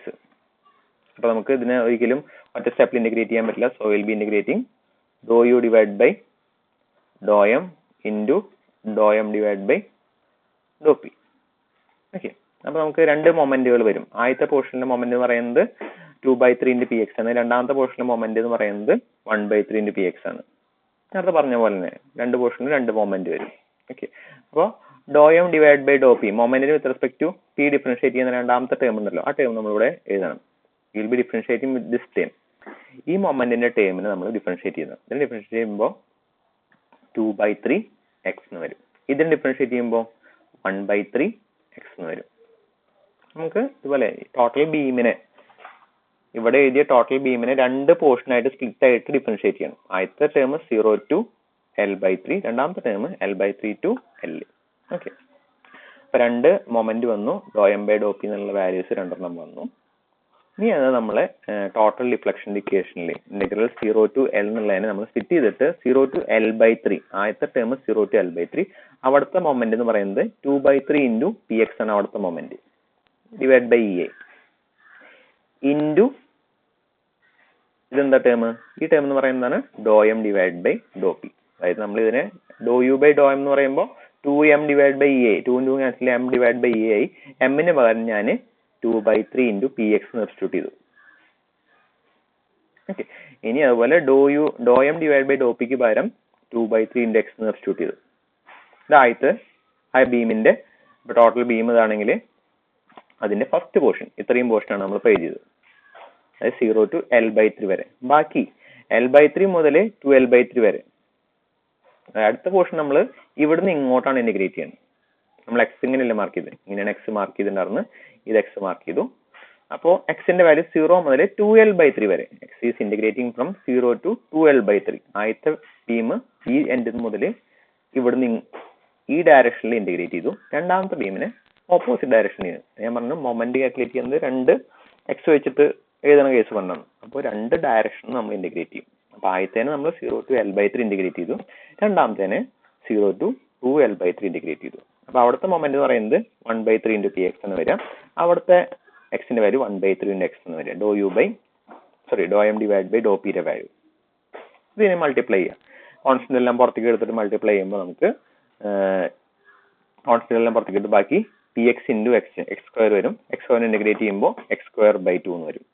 അപ്പോൾ നമുക്ക് ഇതിനെ ഒരിക്കലും ഒറ്റ സ്റ്റെപ്പിൽ ഇന്റഗ്രേറ്റ് ചെയ്യാൻ പറ്റില്ല. സോ വിൽ ബി ഇന്റഗ്രേറ്റിംഗ് ഡോ U ഡിവൈഡ് ബൈ ഡോയം ഇൻറ്റു ഡോയം ഡിവൈഡ് ബൈ ഡോ P. ഓക്കെ, അപ്പോൾ നമുക്ക് രണ്ട് മൊമെന്റുകൾ വരും. ആദ്യത്തെ പോർഷനിലെ മൊമെന്റ് എന്ന് പറയുന്നത് 2/3 × PX ആണ്. രണ്ടാമത്തെ പോർഷനിലെ മൊമെന്റ് എന്ന് പറയുന്നത് 1/3 × PX ആണ്. നേരത്തെ പറഞ്ഞ പോലെ തന്നെ രണ്ട് പോർഷനിൽ രണ്ട് മൊമെന്റ് വരും. ഓക്കെ, അപ്പോൾ ഡോയം ഡിവൈഡ് ബൈ ഡോ P മൊമെന്റിന് with respect to P differentiate ചെയ്യുന്ന രണ്ടാമത്തെ ടേം ഉണ്ടല്ലോ, ആ ടേം നമ്മളിവിടെ എഴുതണം. Will be differentiating with this term. ഈ മൊമെന്റിന്റെ ടേമിന് നമ്മൾ ഡിഫറൻഷിയേറ്റ് ചെയ്യുന്നത്. ഇതിന് ഡിഫറൻഷിയേറ്റ് ചെയ്യുമ്പോൾ 2/3x എന്ന് വരും. ഇതിന് ഡിഫറൻഷിയേറ്റ് ചെയ്യുമ്പോൾ 1/3x എന്ന് വരും. നമുക്ക് ഇതുപോലെ ടോട്ടൽ ബീമിനെ ഇവിടെ എഴുതിയ ടോട്ടൽ ബീമിനെ രണ്ട് പോർഷനായിട്ട് സ്പ്ലിറ്റ് ആയിട്ട് ഡിഫറൻഷിയേറ്റ് ചെയ്യണം. ആദ്യത്തെ ടേം 0 to L/3, രണ്ടാമത്തെ term L/3 to L. Okay, അപ്പൊ രണ്ട് മൊമെന്റ് വന്നു, ഡോ എം ബൈ ഡോ പി എന്നുള്ള വാല്യൂസ് രണ്ടെണ്ണം വന്നു. ഇനി അത് നമ്മളെ ടോട്ടൽ ഡിഫ്ലക്ഷൻ ഇക്വേഷനിൽ ഇന്റഗ്രൽ 0 to L എന്നുള്ളതിനെ നമ്മൾ സ്പ്ലിറ്റ് ചെയ്തിട്ട് 0 to L/3, ആദ്യത്തെ ടേം 0 to L/3, അവിടുത്തെ മൊമെന്റ് എന്ന് പറയുന്നത് 2/3 ഇൻറ്റു പി എക്സ് ആണ് അവിടുത്തെ moment, divide by E into ഇതെന്താ ടേം, ഈ ടേം എന്ന് പറയുന്നതാണ് ഡോ M divide by Dr P. അതായത് നമ്മൾ ഇതിനെ ഡോ യു ബൈ ഡോ എം എന്ന് പറയുമ്പോൾ 2m ഡിവൈഡ് ബൈ ഇ ആയി, 2 cancel M divide by E ആയി. എമ്മിന് പകരം ഞാൻ 2/3 ഇൻറ്റു പി എക്സ് സബ്സ്റ്റിറ്റ്യൂട്ട് ചെയ്തു. ഓക്കെ, ഇനി അതുപോലെ ഡോ എം ഡിവൈഡ് ബൈ ഡോ പിക്ക് പകരം 2/3 ഇൻറ്റു എക്സ് സബ്സ്റ്റിറ്റ്യൂട്ട് ചെയ്തു. ഇതായിട്ട് ആ ബീമിന്റെ ടോട്ടൽ ബീം ഇതാണെങ്കിൽ അതിന്റെ ഫസ്റ്റ് പോർഷൻ ഇത്രയും പോർഷനാണ് നമ്മൾ പേ ചെയ്തത്, അതായത് 0 to L/3 വരെ. ബാക്കി L/3 മുതൽ 2L/3 വരെ അടുത്ത പോർഷൻ നമ്മൾ ഇവിടുന്ന് ഇങ്ങോട്ടാണ് ഇന്റഗ്രേറ്റ് ചെയ്യുന്നത്. നമ്മൾ എക്സ് ഇങ്ങനെയല്ലേ മാർക്ക് ചെയ്ത്, ഇങ്ങനെയാണ് എക്സ് മാർക്ക് ചെയ്തിട്ടുണ്ടായിരുന്നു, ഇത് എക്സ് മാർക്ക് ചെയ്തു. അപ്പോൾ എക്സിന്റെ വാല്യൂ 0 മുതൽ 2L/3 വരെ. X is integrating from 0 to 2L/3. ആദ്യത്തെ ബീം ഈ എൻഡ് മുതൽ ഇവിടുന്ന് ഈ ഡയറക്ഷനിൽ ഇന്റഗ്രേറ്റ് ചെയ്തു. രണ്ടാമത്തെ ബീമിനെ ഓപ്പോസിറ്റ് ഡയറക്ഷനിൽ. ഞാൻ പറഞ്ഞു മൊമെന്റ് കാൽക്കുലേറ്റ് ചെയ്യുന്നത് രണ്ട് എക്സ് വെച്ചിട്ട് എഴുതുന്ന കേസ് പറഞ്ഞാണ്. അപ്പോൾ രണ്ട് ഡയറക്ഷൻ നമ്മൾ ഇന്റഗ്രേറ്റ് ചെയ്യും. അപ്പൊ ആദ്യത്തേനെ നമ്മൾ 0 to L/3 ഇന്റഗ്രേറ്റ് ചെയ്തു, രണ്ടാമത്തേനെ 0 to 2L/3 ഇന്റഗ്രേറ്റ് ചെയ്തു. അപ്പൊ അവിടുത്തെ മൊമെന്റ് എന്ന് പറയുന്നത് 1/3 ഇൻറ്റു പി എക്സ് എന്ന് വരിക, അവിടുത്തെ എക്സിന്റെ വാല്യൂ 1/3 ഇൻറ്റു എക്സ് എന്ന് വരിക, ഡോ എം ഡിവൈഡ് ബൈ ഡോ പിയുടെ വാല്യൂ. ഇതിനെ മൾട്ടിപ്ലൈ ചെയ്യാം, കോൺസ്റ്റന്റ് എല്ലാം പുറത്തേക്ക് എടുത്തിട്ട് മൾട്ടിപ്ലൈ ചെയ്യുമ്പോൾ നമുക്ക് കോൺസ്റ്റന്റ് എല്ലാം പുറത്തേക്ക് എടുത്ത് ബാക്കി P X into X square വരും. എക്സ് സ്ക്വയർ ഇന്റഗ്രേറ്റ് ചെയ്യുമ്പോൾ x²/2 എന്ന് വരും.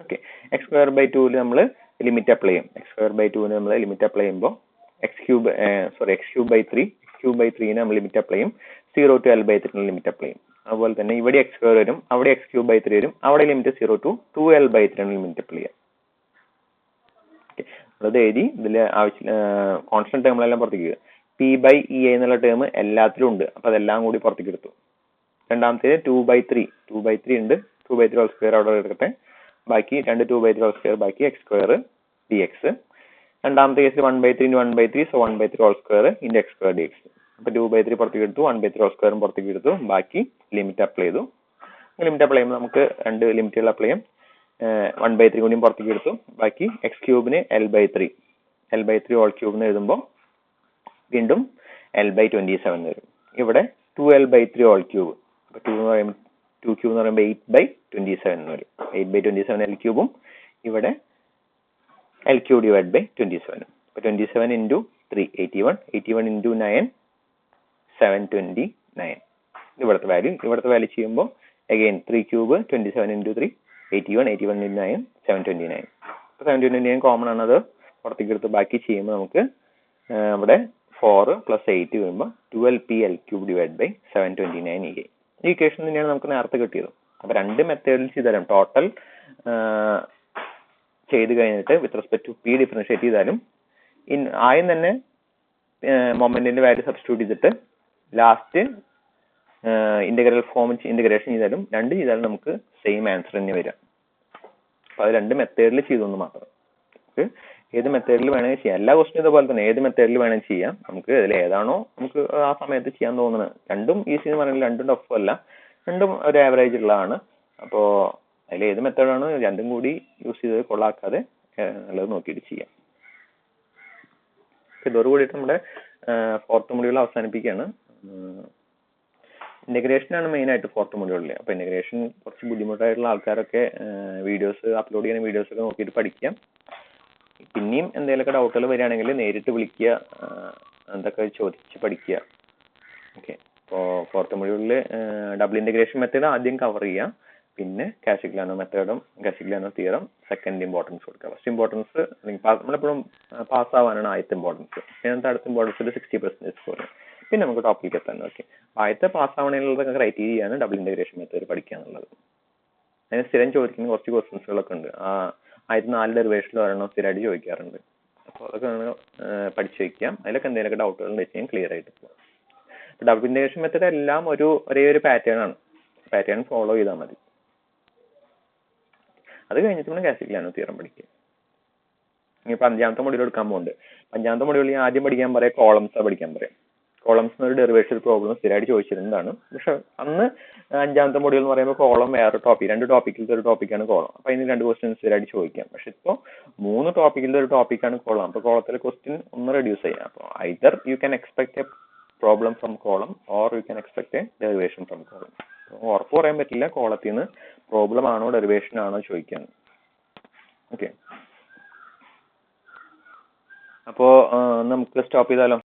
ഓക്കെ, x²/2 നമ്മൾ ലിമിറ്റ് അപ്ലൈ ചെയ്യും. x²/2 നമ്മൾ ലിമിറ്റ് അപ്ലൈ ചെയ്യുമ്പോൾ x³ നമ്മൾ ലിമിറ്റ് അപ്ലൈ ചെയ്യും, 0 to L/3 ലിമിറ്റ് അപ്ലൈ ചെയ്യും. അതുപോലെ തന്നെ ഇവിടെ x² വരും, അവിടെ x³ വരും, അവിടെ limit 0 to 2L/3 limit apply ചെയ്യാം. അത് എഴുതി ഇതിൽ ആവശ്യം കോൺസ്റ്റന്റ് ടേമുകളെല്ലാം പുറത്തേക്ക്. P/E എന്നുള്ള ടേം എല്ലാത്തിലും ഉണ്ട്, അപ്പൊ അതെല്ലാം കൂടി പുറത്തേക്ക് എടുത്തു. രണ്ടാമത്തേത് 2/3 ഉണ്ട്, 2/3² അവിടെ എടുക്കട്ടെ, ബാക്കി രണ്ട് 2/3², ബാക്കി x² dx. രണ്ടാമത്തെ കേസിൽ 1/3 into 1/3, so 1/3² into x² dx. അപ്പൊ 2/3 പുറത്തേക്ക് എടുത്തു, 1/3² പുറത്തേക്ക് എടുത്തു, ബാക്കി ലിമിറ്റ് അപ്ലൈ ചെയ്തു. ലിമിറ്റ് അപ്ലൈ ചെയ്യുമ്പോൾ നമുക്ക് രണ്ട് ലിമിറ്റുകൾ അപ്ലൈ ചെയ്യാം. 1/3 കൂടിയും പുറത്തേക്ക് എടുത്തു, ബാക്കി x³ L/3 ഹോൾ ക്യൂബ് എന്ന് എഴുതുമ്പോൾ വീണ്ടും L/27 വരും. ഇവിടെ 2L/3 ഹോൾ ക്യൂബ്, അപ്പൊ 2 എന്ന് പറയുമ്പോൾ 8/27 വരും. 8/27 L ക്യൂബും ഇവിടെ L³ ഡിവൈഡ് ബൈ 27. അപ്പൊ 27 ഇൻറ്റു 3 81 ഇൻറ്റു 9 729. ഇവിടുത്തെ വാല്യൂ ചെയ്യുമ്പോൾ അഗൈൻ 3³ 27 ഇൻറ്റു 3 81 ഇൻറ്റു 9 729. അപ്പൊ 729 കോമൺ ആണ്, അത് പുറത്തേക്ക് എടുത്ത് ബാക്കി ചെയ്യുമ്പോൾ നമുക്ക് ഇവിടെ 4 + 8 വരുമ്പോൾ 12p L³ ഡിവൈഡ് ബൈ 729 ഈ ഇക്വേഷൻ തന്നെയാണ് നമുക്ക് നേരത്തെ കിട്ടിയത്. അപ്പൊ രണ്ട് മെത്തേഡിൽ ചെയ്താലും ടോട്ടൽ ചെയ്ത് കഴിഞ്ഞിട്ട് with respect to P differentiate ചെയ്താലും ആദ്യം തന്നെ മൊമെന്റിന്റെ വാല്യൂ സബ്സ്റ്റിറ്റ്യൂട്ട് ചെയ്തിട്ട് ലാസ്റ്റ് ഇന്റഗ്രേഷൻ ചെയ്താലും രണ്ട് ചെയ്താലും നമുക്ക് സെയിം ആൻസർ തന്നെ വരാം. അപ്പൊ അത് രണ്ട് മെത്തേഡിൽ ചെയ്തൊന്ന് മാത്രം. ഏത് മെത്തേഡിൽ വേണമെങ്കിൽ ചെയ്യാം, എല്ലാ ക്വസ്റ്റിനും ഇതുപോലെ തന്നെ ഏത് മെത്തേഡിൽ വേണമെങ്കിൽ ചെയ്യാം. നമുക്ക് ഇതിൽ ഏതാണോ നമുക്ക് ആ സമയത്ത് ചെയ്യാൻ തോന്നുന്നത്. രണ്ടും ഈസി എന്ന് പറയുന്നത് രണ്ടും ടഫ് അല്ല, രണ്ടും ഒരു ആവറേജ് ഉള്ളതാണ്. അപ്പോൾ അതിൽ ഏത് മെത്തേഡാണ് രണ്ടും കൂടി യൂസ് ചെയ്ത് കൊള്ളാക്കാതെ നല്ലത് നോക്കിയിട്ട് ചെയ്യാം. ഇതോടുകൂടിയിട്ട് നമ്മുടെ 4th മൊഡ്യൂൾ അവസാനിപ്പിക്കുകയാണ്. ഇന്റഗ്രേഷനാണ് മെയിൻ ആയിട്ട് 4th മൊഡ്യൂളിൽ. അപ്പൊ ഇന്റഗ്രേഷൻ കുറച്ച് ബുദ്ധിമുട്ടായിട്ടുള്ള ആൾക്കാരൊക്കെ വീഡിയോസ് അപ്ലോഡ് ചെയ്യുന്ന വീഡിയോസ് ഒക്കെ നോക്കിയിട്ട് പഠിക്കാം. പിന്നെയും എന്തെങ്കിലുമൊക്കെ ഡൗട്ടുകൾ വരികയാണെങ്കിൽ നേരിട്ട് വിളിക്കുക, എന്തൊക്കെ ചോദിച്ച് പഠിക്കുക. ഓക്കെ, അപ്പോൾ 4th മൊഡ്യൂളിൽ ഡബിൾ ഇന്റഗ്രേഷൻ മെത്തേഡ് ആദ്യം കവർ ചെയ്യാം, പിന്നെ കാഷിഗ്ലിയാനോ മെത്തേഡും കാഷിഗ്ലിയാനോ തിയറം സെക്കൻഡ് ഇമ്പോർട്ടൻസ് കൊടുക്കുക. ഫസ്റ്റ് ഇമ്പോർട്ടൻസ് നമ്മളെപ്പോഴും പാസ് ആവാനാണ് ആദ്യത്തെ ഇമ്പോർട്ടൻസ്, പിന്നെ അടുത്ത ഇമ്പോർട്ടൻസിൽ 60% സ്കോർ. പിന്നെ നമുക്ക് ടോപ്പിക്ക് എത്താൻ. ഓക്കെ, ആദ്യത്തെ പാസ് ആവണേലുള്ള ക്രൈറ്റീരിയയാണ് ഡബിൾ ഇന്റഗ്രേഷൻ മെത്തേഡ് പഠിക്കുക എന്നുള്ളത്. അതിന് സ്ഥിരം ചോദിക്കുന്ന കുറച്ച് ക്വസ്റ്റ്യൻസുകളൊക്കെ ഉണ്ട്. ആദ്യത്തെ 4 ഡെറിവേഷനിൽ ഒരെണ്ണം സ്ഥിരമായിട്ട് ചോദിക്കാറുണ്ട്. അപ്പോൾ അതൊക്കെ പഠിച്ചു വയ്ക്കാം. അതിലൊക്കെ എന്തെങ്കിലുമൊക്കെ ഡൗട്ടുകൾ ഉണ്ട് വെച്ചാൽ ക്ലിയർ ആയിട്ട് പോകും. ഡബിൾ ഇന്റഗ്രേഷൻ മെത്തേഡ് എല്ലാം ഒരേ ഒരു പാറ്റേൺ ആണ്, പാറ്റേൺ ഫോളോ ചെയ്താൽ മതി. അത് കഴിഞ്ഞിട്ട് കാഷിഗ്ലിയാനോ തിയറം പഠിക്കുക. ഇനിയിപ്പോൾ 5ാമത്തെ മൊഡ്യൂൾ എടുക്കാൻ പോകുന്നുണ്ട്. 5ാമത്തെ മൊഡ്യൂളിൽ ആദ്യം പഠിക്കാൻ പറയാം കോളംസ് പഠിക്കാൻ പറയാം. കോളംസ് എന്നൊരു ഡെറിവേഷൻ പ്രോബ്ലം സ്ഥിരമായിട്ട് ചോദിച്ചിരുന്നതാണ്. പക്ഷെ അന്ന് 5ാമത്തെ മൊഡ്യൂൾ എന്ന് പറയുമ്പോൾ കോളം വേറെ ടോപ്പിക്, 2 ടോപ്പിക്കിലത്തെ ഒരു ടോപ്പിക്കാണ് കോളം. അപ്പോൾ അതിന് 2 ക്വസ്റ്റ്യൻസ് സ്ഥിരമായിട്ട് ചോദിക്കാം. പക്ഷെ ഇപ്പോൾ 3 ടോപ്പിക്കിലത്തെ ഒരു ടോപ്പിക്കാണ് കോളം. അപ്പോൾ കോളത്തിലെ ക്വസ്റ്റ്യൻ ഒന്ന് റെഡ്യൂസ് ചെയ്യാം. അപ്പോൾ either you can expect A problem from column or you can expect A derivation from column. ഉറപ്പ് പറയാൻ പറ്റില്ല കോളത്തിൽ നിന്ന് പ്രോബ്ലം ആണോ ഡെറിവേഷൻ ആണോ ചോദിക്കാൻ. ഓക്കെ, അപ്പോൾ നമുക്ക് സ്റ്റോപ്പ് ചെയ്താലോ?